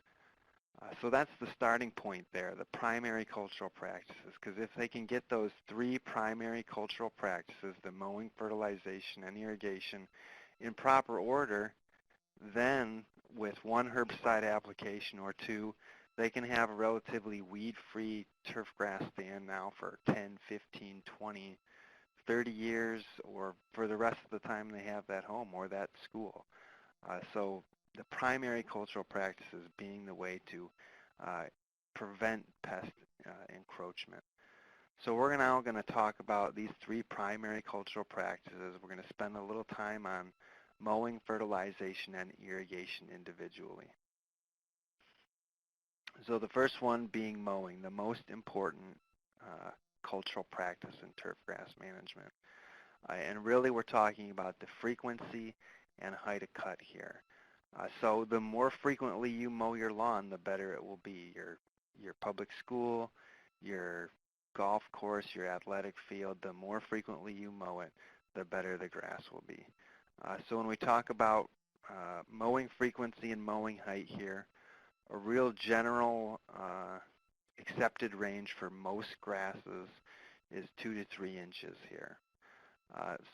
So that's the starting point there, the primary cultural practices, because if they can get those 3 primary cultural practices, the mowing, fertilization, and irrigation, in proper order, then with 1 herbicide application or 2, they can have a relatively weed-free turf grass stand now for 10, 15, 20, 30 years, or for the rest of the time they have that home or that school. So the primary cultural practices being the way to prevent pest encroachment. So we're now going to talk about these 3 primary cultural practices. We're going to spend a little time on mowing, fertilization, and irrigation individually. So the first one being mowing, the most important cultural practice in turf grass management. And really we're talking about the frequency and height of cut here. So the more frequently you mow your lawn, the better it will be. Your public school, your golf course, your athletic field, the more frequently you mow it, the better the grass will be. So when we talk about mowing frequency and mowing height here, a real general accepted range for most grasses is 2 to 3 inches here.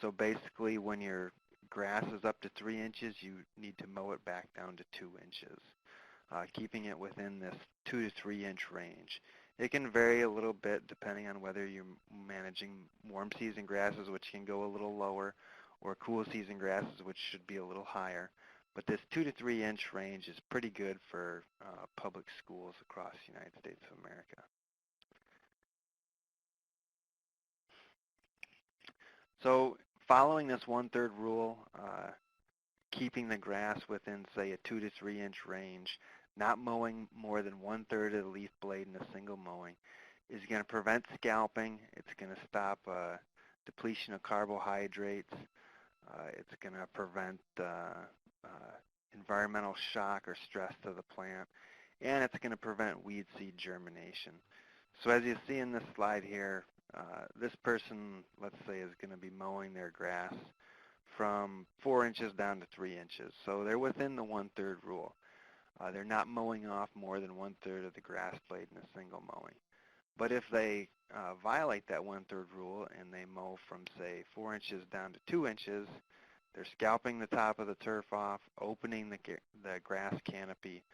So basically when your grass is up to 3 inches, you need to mow it back down to 2 inches, keeping it within this 2 to 3 inch range. It can vary a little bit depending on whether you're managing warm season grasses, which can go a little lower, or cool season grasses, which should be a little higher. But this 2 to 3 inch range is pretty good for public schools across the United States of America. So following this 1/3 rule, keeping the grass within, say, a 2 to 3 inch range, not mowing more than 1/3 of the leaf blade in a single mowing, is going to prevent scalping. It's going to stop depletion of carbohydrates. It's going to prevent environmental shock or stress to the plant, and it's going to prevent weed seed germination. So as you see in this slide here, this person, let's say, is going to be mowing their grass from 4 inches down to 3 inches. So they're within the 1/3 rule. They're not mowing off more than 1/3 of the grass blade in a single mowing. But if they violate that 1/3 rule and they mow from, say, 4 inches down to 2 inches, they're scalping the top of the turf off, opening the grass canopy.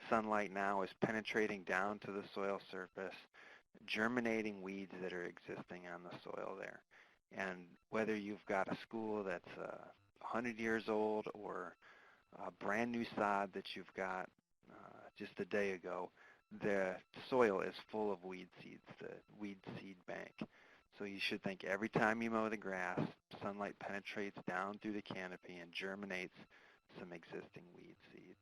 Sunlight now is penetrating down to the soil surface, germinating weeds that are existing on the soil there. And whether you've got a school that's 100 years old or a brand new sod that you've got just a day ago, the soil is full of weed seeds, the weed seed bank. So you should think every time you mow the grass, sunlight penetrates down through the canopy and germinates some existing weed seed.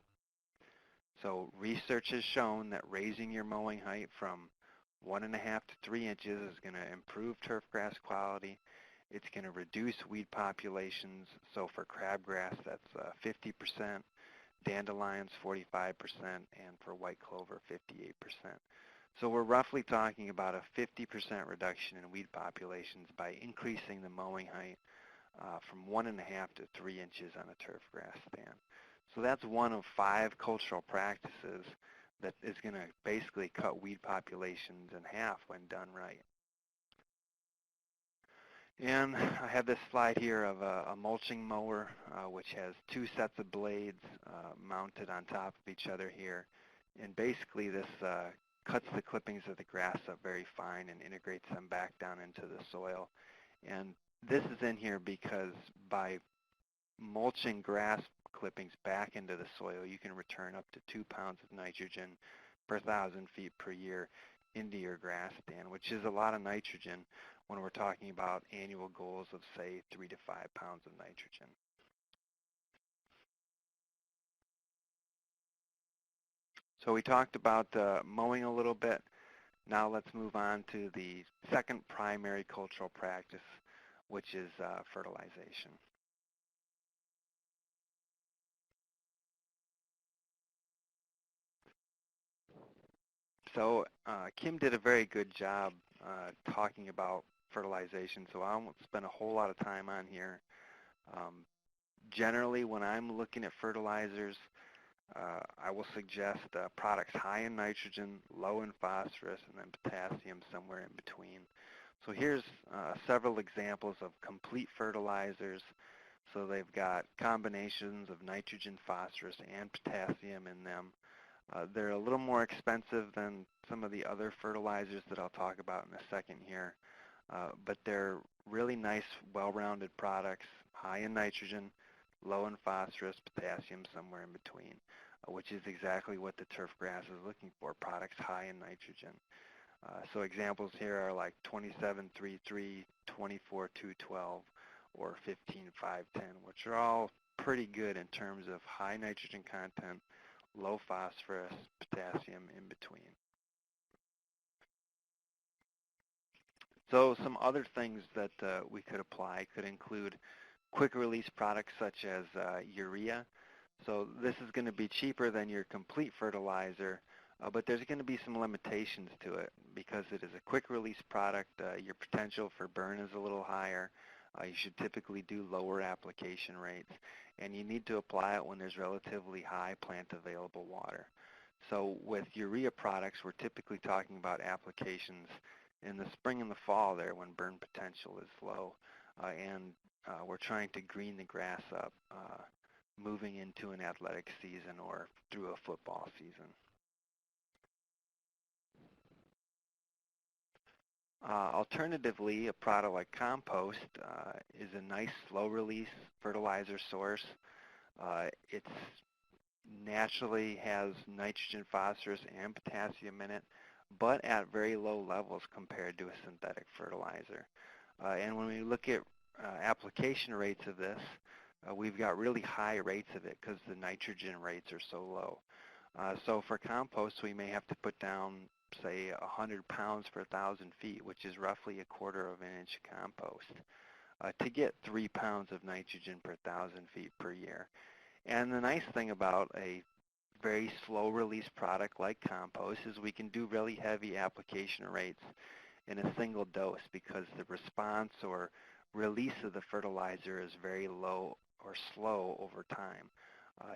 So research has shown that raising your mowing height from 1.5 to 3 inches is going to improve turf grass quality. It's going to reduce weed populations. So for crabgrass, that's 50%, dandelions 45%, and for white clover 58%. So we're roughly talking about a 50% reduction in weed populations by increasing the mowing height from 1.5 to 3 inches on a turf grass stand. So that's one of 5 cultural practices that is going to basically cut weed populations in half when done right. And I have this slide here of a mulching mower, which has 2 sets of blades mounted on top of each other here. And basically this cuts the clippings of the grass up very fine and integrates them back down into the soil. And this is in here because by mulching grass clippings back into the soil, you can return up to 2 pounds of nitrogen per 1,000 feet per year into your grass stand, which is a lot of nitrogen. when we're talking about annual goals of, say, 3 to 5 pounds of nitrogen. So we talked about mowing a little bit. Now let's move on to the second primary cultural practice, which is fertilization. So Kim did a very good job talking about fertilization, so I won't spend a whole lot of time on here. Generally, when I'm looking at fertilizers, I will suggest products high in nitrogen, low in phosphorus, and then potassium somewhere in between. So here's several examples of complete fertilizers. So they've got combinations of nitrogen, phosphorus, and potassium in them. They're a little more expensive than some of the other fertilizers that I'll talk about in a second here, but they're really nice, well-rounded products, high in nitrogen, low in phosphorus, potassium somewhere in between, which is exactly what the turf grass is looking for, products high in nitrogen. So examples here are like 27-3-3, 24-2-12, or 15-5-10, which are all pretty good in terms of high nitrogen content, low phosphorus, potassium in between. So some other things that we could apply could include quick release products such as urea. So this is going to be cheaper than your complete fertilizer, but there's going to be some limitations to it because it is a quick release product. Your potential for burn is a little higher. You should typically do lower application rates, and you need to apply it when there's relatively high plant available water. So with urea products, we're typically talking about applications in the spring and the fall there when burn potential is low, and we're trying to green the grass up moving into an athletic season or through a football season. Alternatively, a product like compost is a nice slow-release fertilizer source. It naturally has nitrogen, phosphorus, and potassium in it, but at very low levels compared to a synthetic fertilizer. And when we look at application rates of this, we've got really high rates of it because the nitrogen rates are so low. So for compost, we may have to put down, say, 100 pounds per 1,000 feet, which is roughly 1/4 of an inch of compost, to get 3 pounds of nitrogen per 1,000 feet per year. And the nice thing about a very slow release product like compost is we can do really heavy application rates in a single dose because the response or release of the fertilizer is very low or slow over time.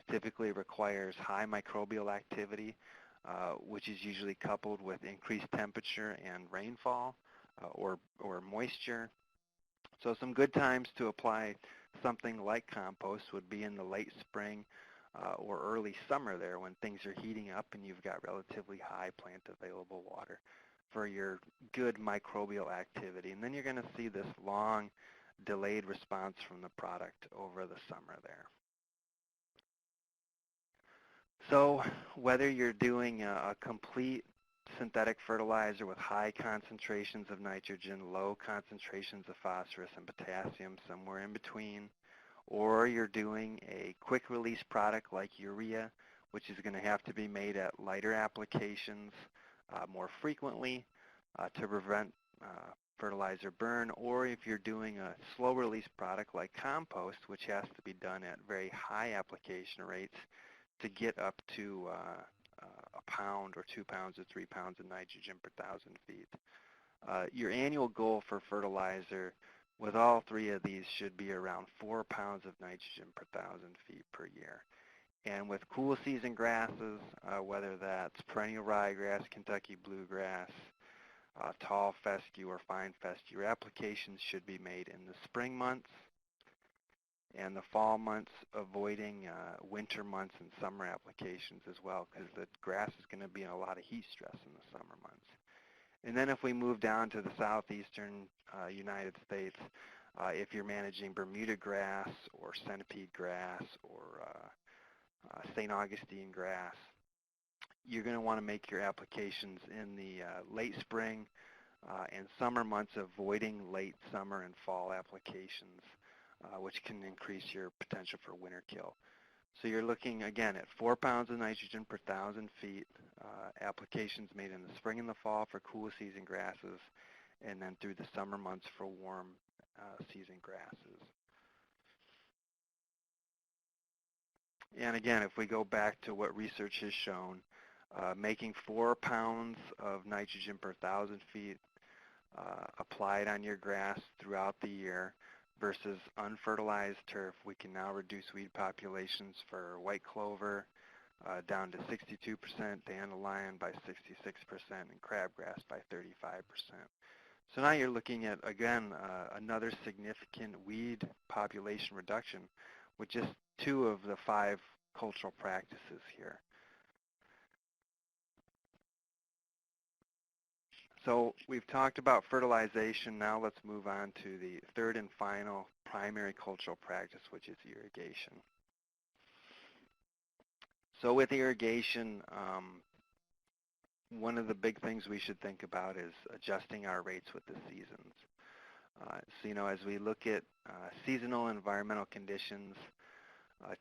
Typically requires high microbial activity, which is usually coupled with increased temperature and rainfall or moisture. So some good times to apply something like compost would be in the late spring or early summer there when things are heating up and you've got relatively high plant available water for your good microbial activity. And then you're going to see this long delayed response from the product over the summer there. So whether you're doing a complete synthetic fertilizer with high concentrations of nitrogen, low concentrations of phosphorus and potassium, somewhere in between, or you're doing a quick release product like urea, which is going to have to be made at lighter applications more frequently to prevent fertilizer burn, or if you're doing a slow release product like compost, which has to be done at very high application rates to get up to a pound or 2 pounds or 3 pounds of nitrogen per 1,000 feet. Your annual goal for fertilizer with all three of these should be around 4 pounds of nitrogen per 1,000 feet per year. And with cool season grasses, whether that's perennial ryegrass, Kentucky bluegrass, tall fescue or fine fescue, applications should be made in the spring months and the fall months, avoiding winter months and summer applications as well, because the grass is going to be in a lot of heat stress in the summer months. And then if we move down to the southeastern United States, if you're managing Bermuda grass or centipede grass or St. Augustine grass, you're going to want to make your applications in the late spring and summer months avoiding late summer and fall applications, which can increase your potential for winter kill. So you're looking, again, at 4 pounds of nitrogen per 1,000 feet, applications made in the spring and the fall for cool season grasses, and then through the summer months for warm season grasses. And again, if we go back to what research has shown, making 4 pounds of nitrogen per 1,000 feet applied on your grass throughout the year versus unfertilized turf, we can now reduce weed populations for white clover down to 62%, dandelion by 66%, and crabgrass by 35%. So now you're looking at, again, another significant weed population reduction with just 2 of the 5 cultural practices here. So we've talked about fertilization. Now let's move on to the third and final primary cultural practice, which is irrigation. So with irrigation, one of the big things we should think about is adjusting our rates with the seasons. So, as we look at seasonal environmental conditions,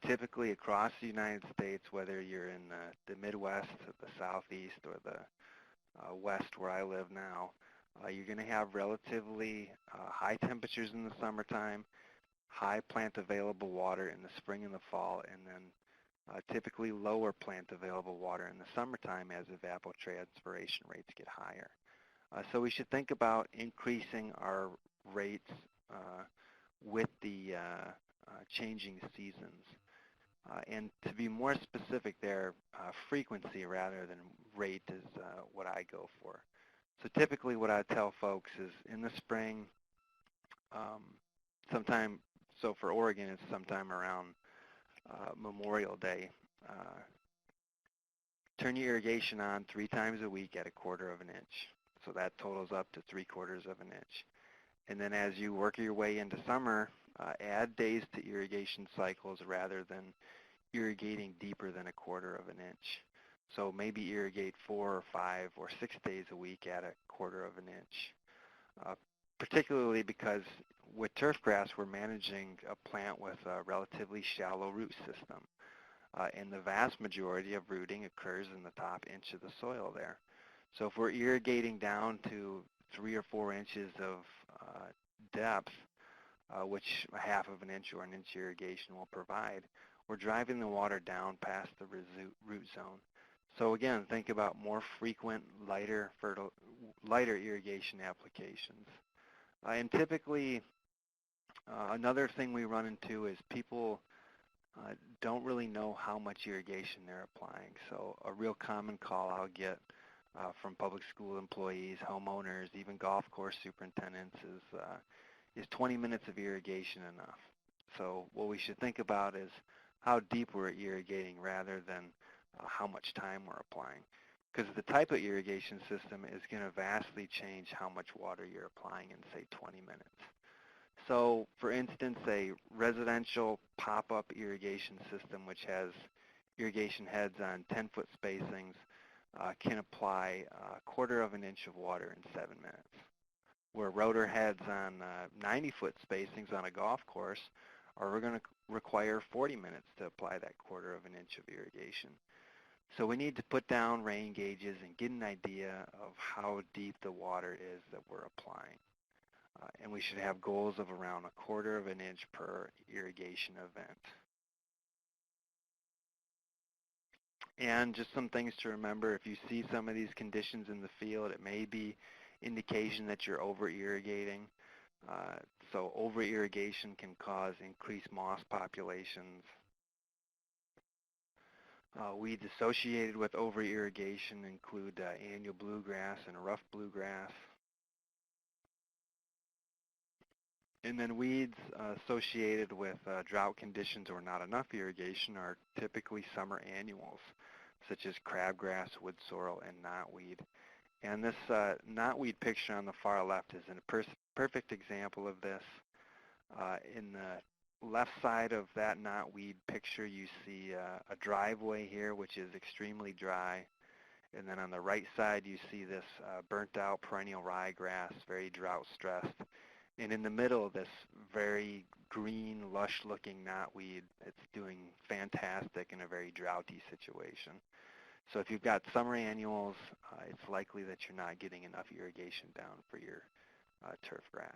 typically across the United States, whether you're in the Midwest, the Southeast, or the West where I live now, you're going to have relatively high temperatures in the summertime, high plant available water in the spring and the fall, and then typically lower plant available water in the summertime as evapotranspiration rates get higher. So we should think about increasing our rates with the changing seasons. And to be more specific there, frequency rather than rate is what I go for. So typically what I tell folks is in the spring, sometime, so for Oregon it's sometime around Memorial Day, turn your irrigation on 3 times a week at 1/4 of an inch. So that totals up to 3/4 of an inch. And then as you work your way into summer, add days to irrigation cycles rather than irrigating deeper than 1/4 of an inch. So maybe irrigate 4 or 5 or 6 days a week at 1/4 of an inch. Particularly because with turfgrass, we're managing a plant with a relatively shallow root system. And the vast majority of rooting occurs in the top inch of the soil there. So if we're irrigating down to 3 or 4 inches of depth, which 1/2 of an inch or an inch irrigation will provide, we're driving the water down past the root zone. So again, think about more frequent, lighter irrigation applications. And typically, another thing we run into is people don't really know how much irrigation they're applying. So a real common call I'll get from public school employees, homeowners, even golf course superintendents is 20 minutes of irrigation enough? So what we should think about is how deep we're irrigating rather than how much time we're applying. Because the type of irrigation system is going to vastly change how much water you're applying in, say, 20 minutes. So, for instance, a residential pop-up irrigation system, which has irrigation heads on 10-foot spacings, can apply 1/4 of an inch of water in 7 minutes. Where rotor heads on 90-foot spacings on a golf course are going to require 40 minutes to apply that 1/4 of an inch of irrigation. So we need to put down rain gauges and get an idea of how deep the water is that we're applying. And we should have goals of around 1/4 of an inch per irrigation event. And just some things to remember, if you see some of these conditions in the field, it may be indication that you're over-irrigating. So over-irrigation can cause increased moss populations. Weeds associated with over-irrigation include annual bluegrass and rough bluegrass. And then weeds associated with drought conditions or not enough irrigation are typically summer annuals, such as crabgrass, wood sorrel, and knotweed. And this knotweed picture on the far left is a perfect example of this. In the left side of that knotweed picture, you see a driveway here, which is extremely dry. And then on the right side, you see this burnt out perennial ryegrass, very drought stressed. And in the middle, this very green, lush-looking knotweed. It's doing fantastic in a very droughty situation. So if you've got summer annuals, it's likely that you're not getting enough irrigation down for your turf grass.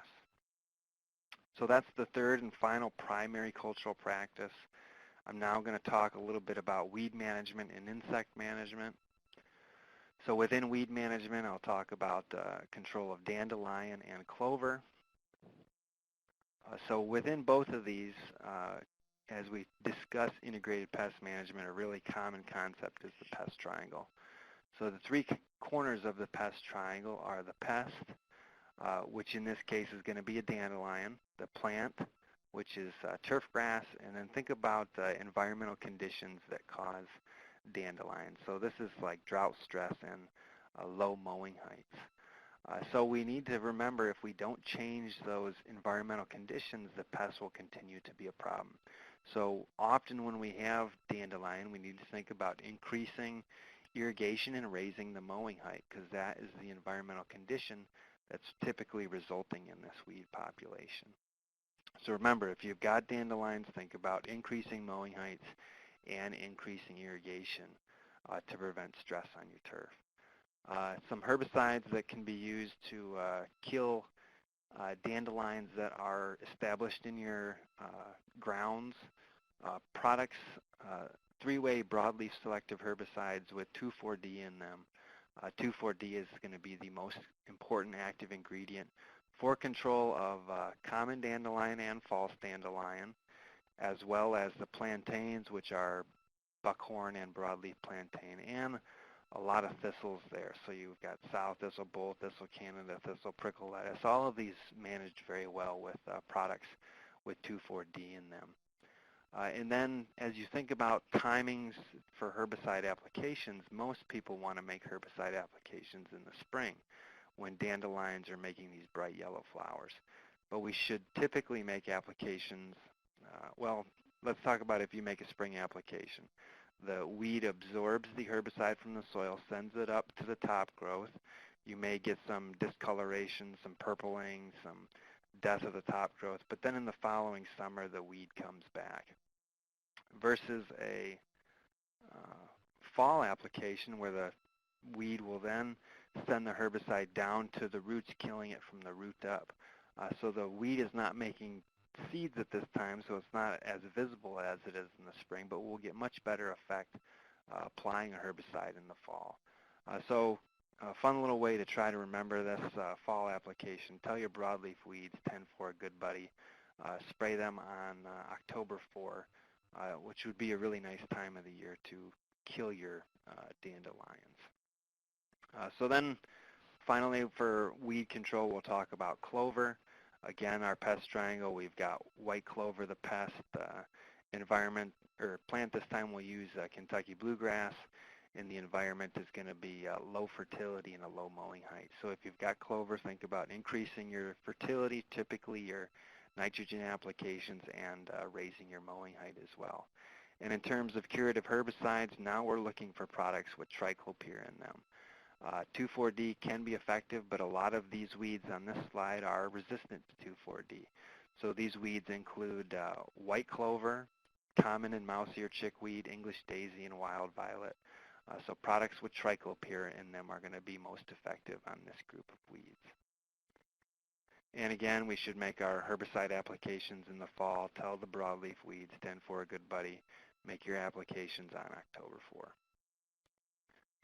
So that's the third and final primary cultural practice. I'm now going to talk a little bit about weed management and insect management. So within weed management, I'll talk about control of dandelion and clover. So within both of these, as we discuss integrated pest management, a really common concept is the pest triangle. So the three corners of the pest triangle are the pest, which in this case is going to be a dandelion, the plant, which is turf grass, and then think about environmental conditions that cause dandelions. So this is like drought stress and low mowing heights. So we need to remember, if we don't change those environmental conditions, the pests will continue to be a problem. So often when we have dandelion, we need to think about increasing irrigation and raising the mowing height, because that is the environmental condition that's typically resulting in this weed population. So remember, if you've got dandelions, think about increasing mowing heights and increasing irrigation to prevent stress on your turf. Some herbicides that can be used to kill dandelions that are established in your grounds. Products, three-way broadleaf selective herbicides with 2,4-D in them. 2,4-D is going to be the most important active ingredient for control of common dandelion and false dandelion, as well as the plantains, which are buckhorn and broadleaf plantain, and a lot of thistles there. So you've got sow thistle, bull thistle, Canada thistle, prickle lettuce. All of these managed very well with products with 2,4-D in them. And then as you think about timings for herbicide applications, most people want to make herbicide applications in the spring when dandelions are making these bright yellow flowers. But we should typically make applications, well, let's talk about if you make a spring application. The weed absorbs the herbicide from the soil, sends it up to the top growth. You may get some discoloration, some purpling, some death of the top growth, but then in the following summer, the weed comes back. Versus a fall application where the weed will then send the herbicide down to the roots, killing it from the root up. So the weed is not making seeds at this time, so it's not as visible as it is in the spring, but we'll get much better effect applying a herbicide in the fall. So a fun little way to try to remember this fall application: tell your broadleaf weeds 10-4 good buddy. Spray them on October 4, which would be a really nice time of the year to kill your dandelions. So then finally, for weed control, we'll talk about clover. Again, our pest triangle, we've got white clover, the pest. Environment or plant this time we'll use Kentucky bluegrass, and the environment is going to be low fertility and a low mowing height. So if you've got clover, think about increasing your fertility, typically your nitrogen applications, and raising your mowing height as well. And in terms of curative herbicides, now we're looking for products with triclopyr in them. 2,4-D can be effective, but a lot of these weeds on this slide are resistant to 2,4-D. So these weeds include white clover, common and mouse ear chickweed, English daisy, and wild violet. So products with triclopyr in them are going to be most effective on this group of weeds. And again, we should make our herbicide applications in the fall. Tell the broadleaf weeds 10-4 a good buddy. Make your applications on October 4.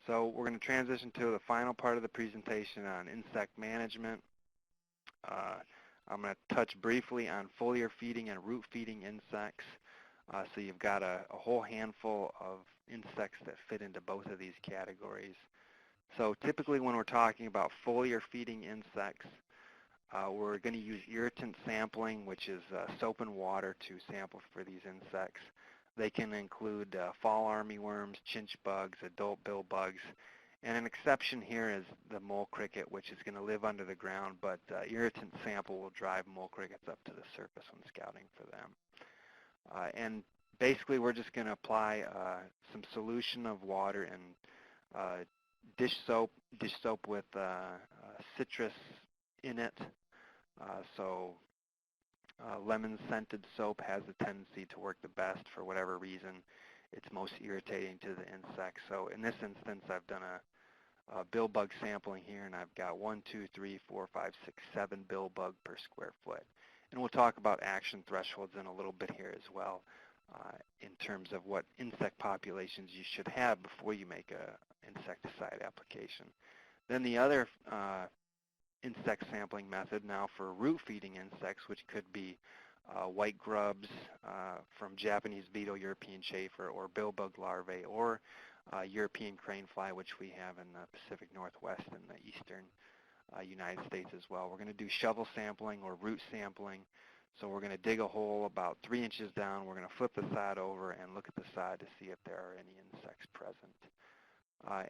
So we're going to transition to the final part of the presentation on insect management. I'm going to touch briefly on foliar feeding and root feeding insects. So you've got a whole handful of insects that fit into both of these categories. So typically when we're talking about foliar feeding insects, we're going to use irritant sampling, which is soap and water, to sample for these insects. They can include fall armyworms, chinch bugs, adult bill bugs, and an exception here is the mole cricket, which is going to live under the ground, but irritant sample will drive mole crickets up to the surface when scouting for them. And basically we're just going to apply some solution of water and dish soap with citrus in it. So lemon-scented soap has a tendency to work the best for whatever reason. It's most irritating to the insects. So in this instance, I've done a bill bug sampling here, and I've got 1, 2, 3, 4, 5, 6, 7 bill bug per square foot. And we'll talk about action thresholds in a little bit here as well, in terms of what insect populations you should have before you make a insecticide application. Then the other insect sampling method now for root-feeding insects, which could be white grubs from Japanese beetle, European chafer, or bill bug larvae, or European crane fly, which we have in the Pacific Northwest and the eastern United States as well. We're going to do shovel sampling or root sampling. So we're going to dig a hole about 3 inches down. We're going to flip the sod over and look at the sod to see if there are any insects present.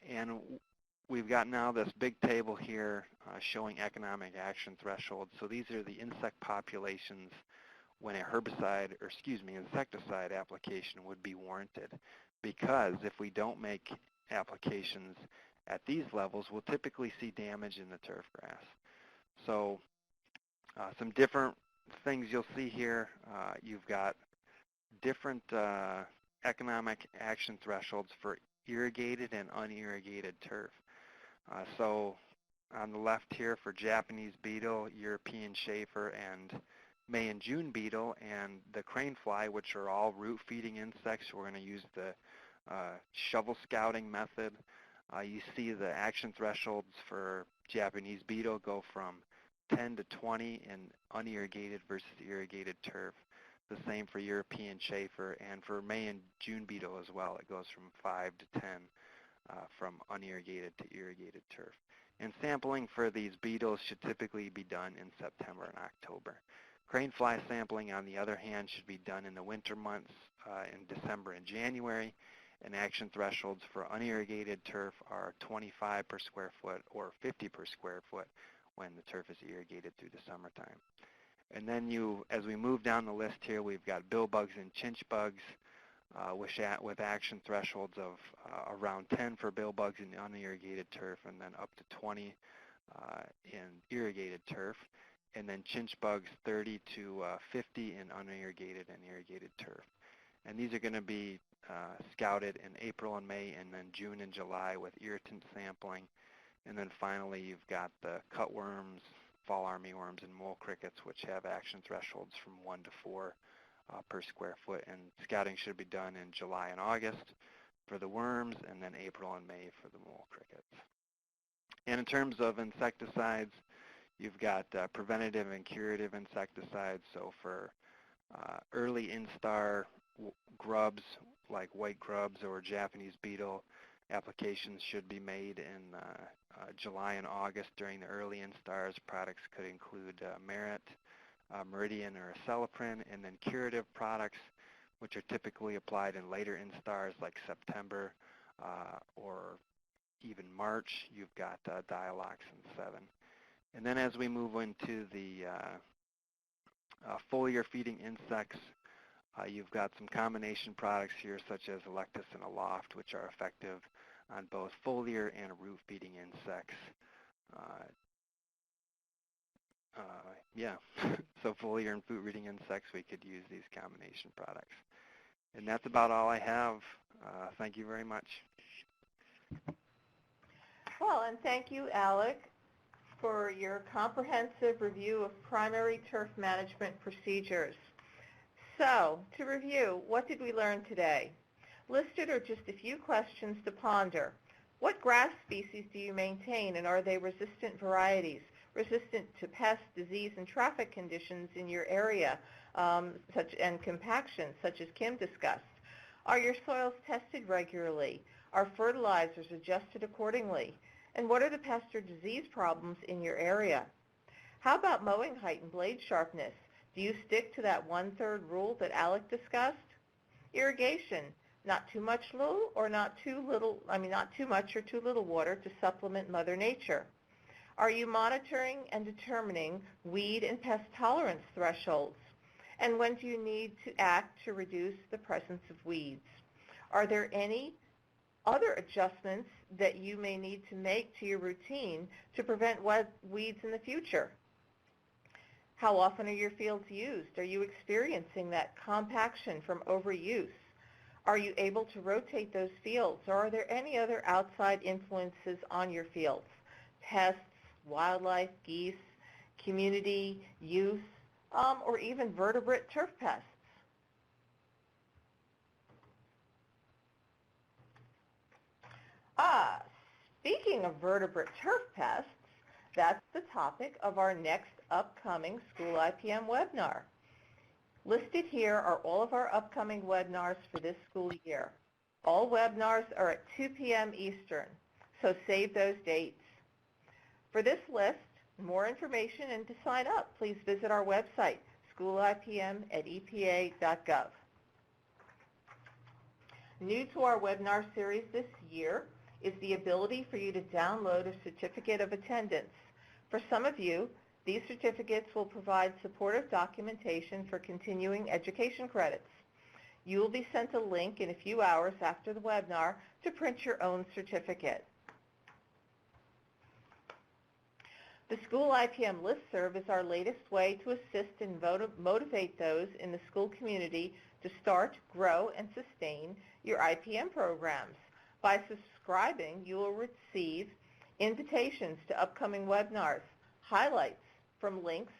And we've got now this big table here showing economic action thresholds. So these are the insect populations when a insecticide application would be warranted. Because if we don't make applications at these levels, we'll typically see damage in the turf grass. So some different things you'll see here. You've got different economic action thresholds for irrigated and unirrigated turf. So on the left here for Japanese beetle, European chafer, and May and June beetle, and the crane fly, which are all root-feeding insects. We're going to use the shovel scouting method. You see the action thresholds for Japanese beetle go from 10 to 20 in unirrigated versus irrigated turf. The same for European chafer, and for May and June beetle as well. It goes from 5 to 10 from unirrigated to irrigated turf. And sampling for these beetles should typically be done in September and October. Crane fly sampling, on the other hand, should be done in the winter months in December and January. And action thresholds for unirrigated turf are 25 per square foot or 50 per square foot when the turf is irrigated through the summertime. And then as we move down the list here, we've got bill bugs and chinch bugs with action thresholds of around 10 for bill bugs in unirrigated turf, and then up to 20 in irrigated turf. And then chinch bugs 30 to 50 in unirrigated and irrigated turf. And these are going to be scouted in April and May, and then June and July with irritant sampling. And then finally, you've got the cutworms, fall armyworms, and mole crickets, which have action thresholds from 1 to 4 per square foot. And scouting should be done in July and August for the worms, and then April and May for the mole crickets. And in terms of insecticides, you've got preventative and curative insecticides. So for early instar grubs like white grubs or Japanese beetle, applications should be made in July and August during the early instars. Products could include Merit, Meridian, or Acelepryn. And then curative products, which are typically applied in later instars like September or even March, you've got Dialoxin 7. And then as we move into the foliar feeding insects, you've got some combination products here such as Electus and Aloft, which are effective on both foliar and root feeding insects. So foliar and fruit feeding insects, we could use these combination products. And that's about all I have. Thank you very much.
Well, and thank you, Alec, for your comprehensive review of primary turf management procedures. So, to review, what did we learn today? Listed are just a few questions to ponder. What grass species do you maintain, and are they resistant varieties, resistant to pest, disease, and traffic conditions in your area, and compaction, such as Kim discussed? Are your soils tested regularly? Are fertilizers adjusted accordingly? And what are the pest or disease problems in your area? How about mowing height and blade sharpness? Do you stick to that 1/3 rule that Alec discussed? Irrigation, not too much or not too little, not too much or too little water to supplement Mother Nature. Are you monitoring and determining weed and pest tolerance thresholds? And when do you need to act to reduce the presence of weeds? Are there any other adjustments that you may need to make to your routine to prevent weeds in the future? How often are your fields used? Are you experiencing that compaction from overuse? Are you able to rotate those fields, or are there any other outside influences on your fields? Pests, wildlife, geese, community, use, or even vertebrate turf pests? Speaking of vertebrate turf pests, that's the topic of our next upcoming School IPM webinar. Listed here are all of our upcoming webinars for this school year. All webinars are at 2 p.m. Eastern, so save those dates. For this list, more information and to sign up, please visit our website, schoolipm@epa.gov. New to our webinar series this year is the ability for you to download a certificate of attendance. For some of you, these certificates will provide supportive documentation for continuing education credits. You will be sent a link in a few hours after the webinar to print your own certificate. The School IPM Listserv is our latest way to assist and motivate those in the school community to start, grow, and sustain your IPM programs. By subscribing, you will receive invitations to upcoming webinars, highlights from links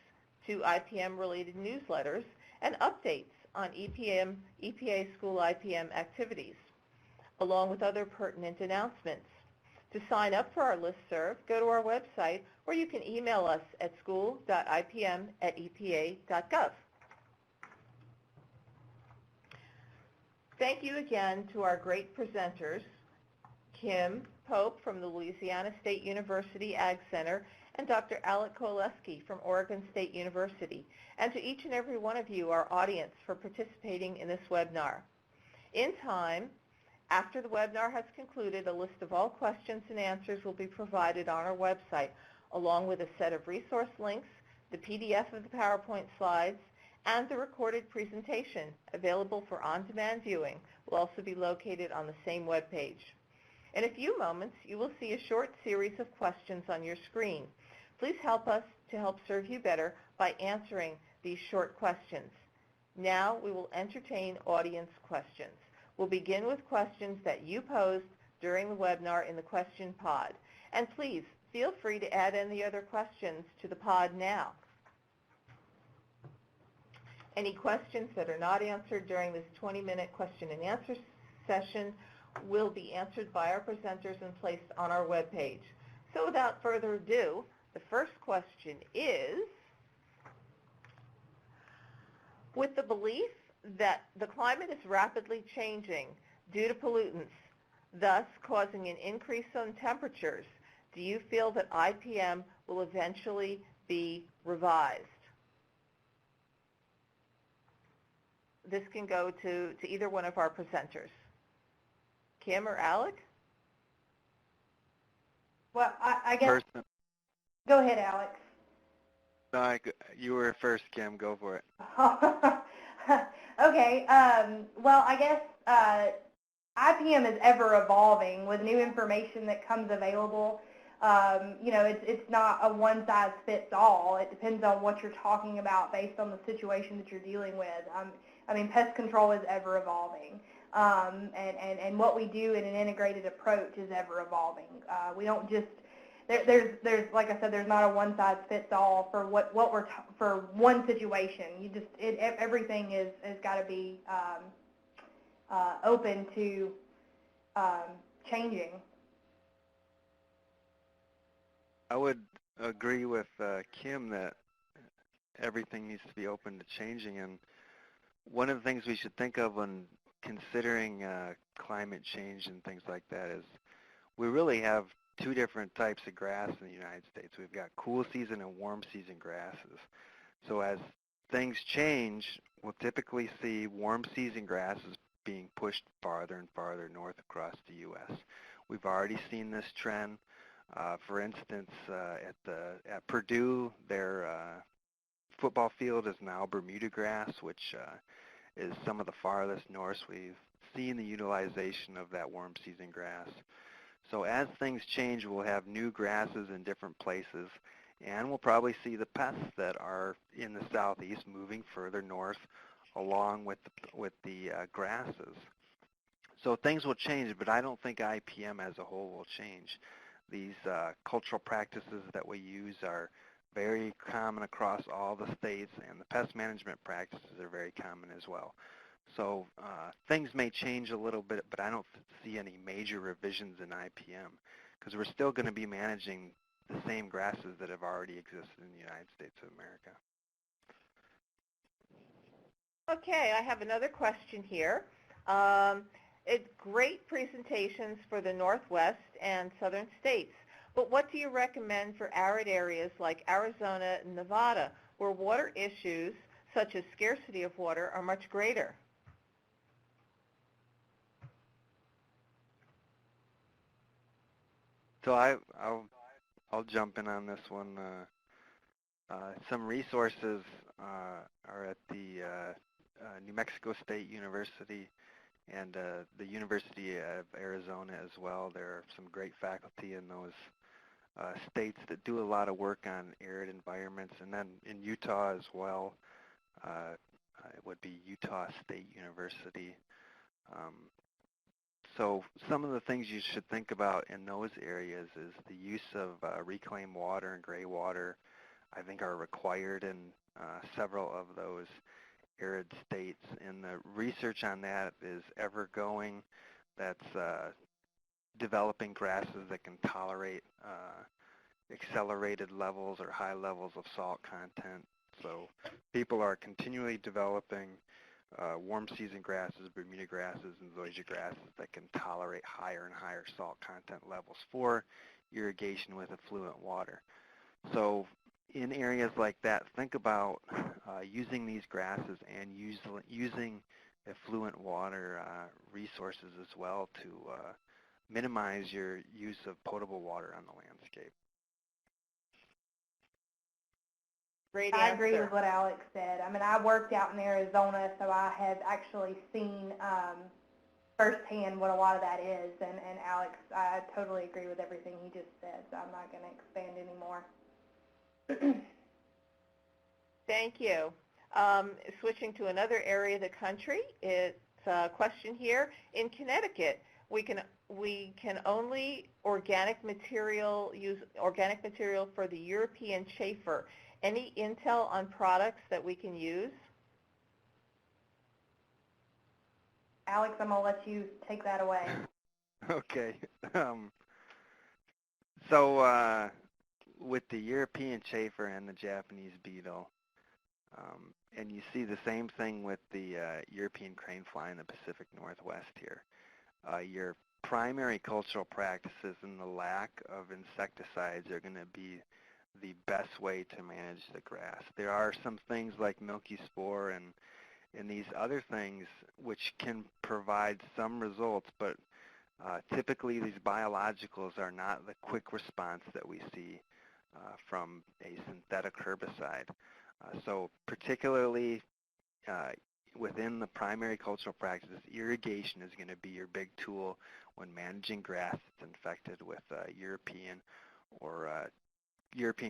to IPM-related newsletters, and updates on EPA School IPM activities, along with other pertinent announcements. To sign up for our listserv, go to our website, or you can email us at school.ipm@epa.gov. Thank you again to our great presenters, Kim Pope from the Louisiana State University Ag Center and Dr. Alec Koleski from Oregon State University, and to each and every one of you, our audience, for participating in this webinar. In time, after the webinar has concluded, a list of all questions and answers will be provided on our website, along with a set of resource links, the PDF of the PowerPoint slides, and the recorded presentation available for on-demand viewing will also be located on the same web page. In a few moments, you will see a short series of questions on your screen. Please help us to help serve you better by answering these short questions. Now we will entertain audience questions. We'll begin with questions that you posed during the webinar in the question pod. And please feel free to add any other questions to the pod now. Any questions that are not answered during this 20-minute question and answer session will be answered by our presenters and placed on our webpage. So without further ado, the first question is, with the belief that the climate is rapidly changing due to pollutants, thus causing an increase in temperatures, do you feel that IPM will eventually be revised? This can go to either one of our presenters. Kim or Alec?
Well, I guess... Go ahead, Alex.
No, you were first, Kim. Go for it.
Okay. Well, I guess IPM is ever evolving with new information that comes available. You know, it's not a one-size-fits-all. It depends on what you're talking about based on the situation that you're dealing with. I mean, pest control is ever evolving. And what we do in an integrated approach is ever evolving. We don't just... There's like I said, there's not a one-size-fits-all for for one situation. Everything has got to be open to changing.
I would agree with Kim that everything needs to be open to changing, and one of the things we should think of when considering climate change and things like that is we really have two different types of grass in the United States. We've got cool season and warm season grasses. So as things change, we'll typically see warm season grasses being pushed farther and farther north across the U.S. We've already seen this trend. For instance, at Purdue, their football field is now Bermuda grass, which is some of the farthest north we've seen the utilization of that warm season grass. So as things change, we'll have new grasses in different places, and we'll probably see the pests that are in the southeast moving further north along with the grasses. So things will change, but I don't think IPM as a whole will change. These cultural practices that we use are very common across all the states, and the pest management practices are very common as well. So things may change a little bit, but I don't see any major revisions in IPM because we're still going to be managing the same grasses that have already existed in the United States of America.
Okay, I have another question here. It's great presentations for the Northwest and Southern states, but what do you recommend for arid areas like Arizona and Nevada, where water issues, such as scarcity of water, are much greater?
So I'll jump in on this one. Some resources are at the New Mexico State University and the University of Arizona as well. There are some great faculty in those states that do a lot of work on arid environments. And then in Utah as well, it would be Utah State University. So some of the things you should think about in those areas is the use of reclaimed water and gray water, I think, are required in several of those arid states. And the research on that is ever going. That's developing grasses that can tolerate accelerated levels or high levels of salt content. So people are continually developing warm season grasses, Bermuda grasses, and zoysia grasses that can tolerate higher and higher salt content levels for irrigation with effluent water. So in areas like that, think about using these grasses and using effluent water resources as well to minimize your use of potable water on the landscape.
Great
I
answer.
agree with what Alex said. I mean, I worked out in Arizona, so I have actually seen firsthand what a lot of that is. And Alex, I totally agree with everything he just said, so I'm not going to expand anymore.
Thank you. Switching to another area of the country, it's a question here. In Connecticut, we can only use organic material for the European chafer. Any intel on products that we can use?
Alex, I'm going to let you take that away.
Okay. So with the European chafer and the Japanese beetle, and you see the same thing with the European crane fly in the Pacific Northwest here. Your primary cultural practices and the lack of insecticides are going to be the best way to manage the grass. There are some things like milky spore and these other things which can provide some results, but typically these biologicals are not the quick response that we see from a synthetic herbicide. So particularly within the primary cultural practices, irrigation is going to be your big tool when managing grass that's infected with European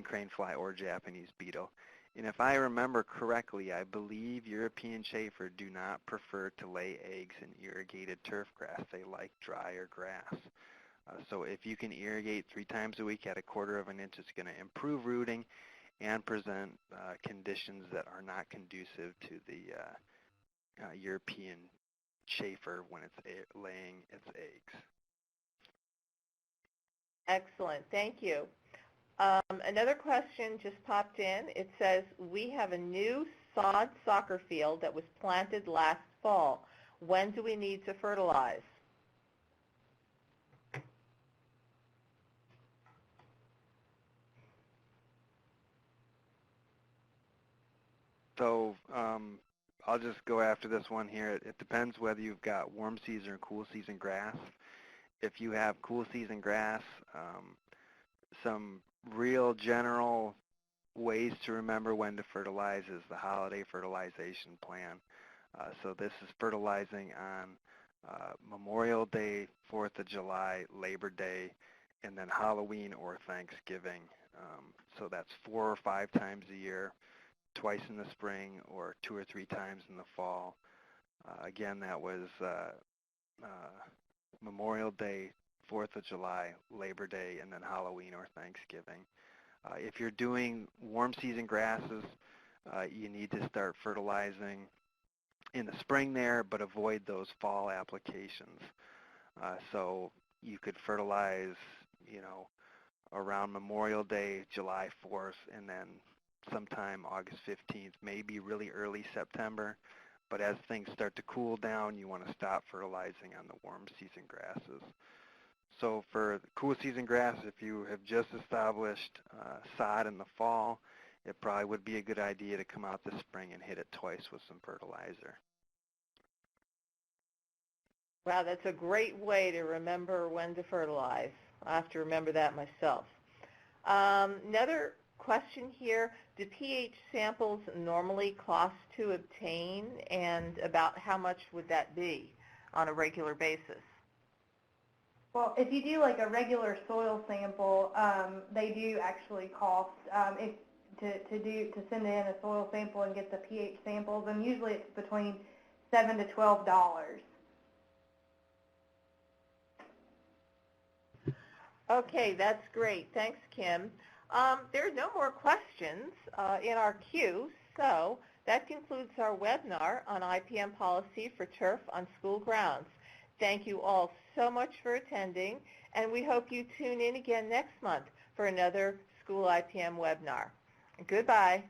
crane fly or Japanese beetle. And if I remember correctly, I believe European chafer do not prefer to lay eggs in irrigated turf grass. They like drier grass. So if you can irrigate 3 times a week at 1/4 of an inch, it's going to improve rooting and present conditions that are not conducive to the European chafer when it's laying its eggs.
Excellent. Thank you. Another question just popped in. It says, we have a new sod soccer field that was planted last fall. When do we need to fertilize?
So I'll just go after this one here. It depends whether you've got warm season or cool season grass. If you have cool season grass, some real general ways to remember when to fertilize is the holiday fertilization plan. So this is fertilizing on Memorial Day, 4th of July, Labor Day, and then Halloween or Thanksgiving. So that's 4 or 5 times a year, twice in the spring or 2 or 3 times in the fall. Again, that was Memorial Day, 4th of July, Labor Day, and then Halloween or Thanksgiving. If you're doing warm season grasses, you need to start fertilizing in the spring there, but avoid those fall applications. So you could fertilize, around Memorial Day, July 4th, and then sometime August 15th, maybe really early September. But as things start to cool down, you want to stop fertilizing on the warm season grasses. So for the cool season grass, if you have just established sod in the fall, it probably would be a good idea to come out this spring and hit it twice with some fertilizer.
Wow, that's a great way to remember when to fertilize. I have to remember that myself. Another question here, do pH samples normally cost to obtain, and about how much would that be on a regular basis?
Well, if you do like a regular soil sample, they do actually cost to send in a soil sample and get the pH samples, and usually it's between $7 to $12.
Okay, that's great. Thanks, Kim. There are no more questions in our queue, so that concludes our webinar on IPM policy for turf on school grounds. Thank you all so much for attending, and we hope you tune in again next month for another School IPM webinar. Goodbye.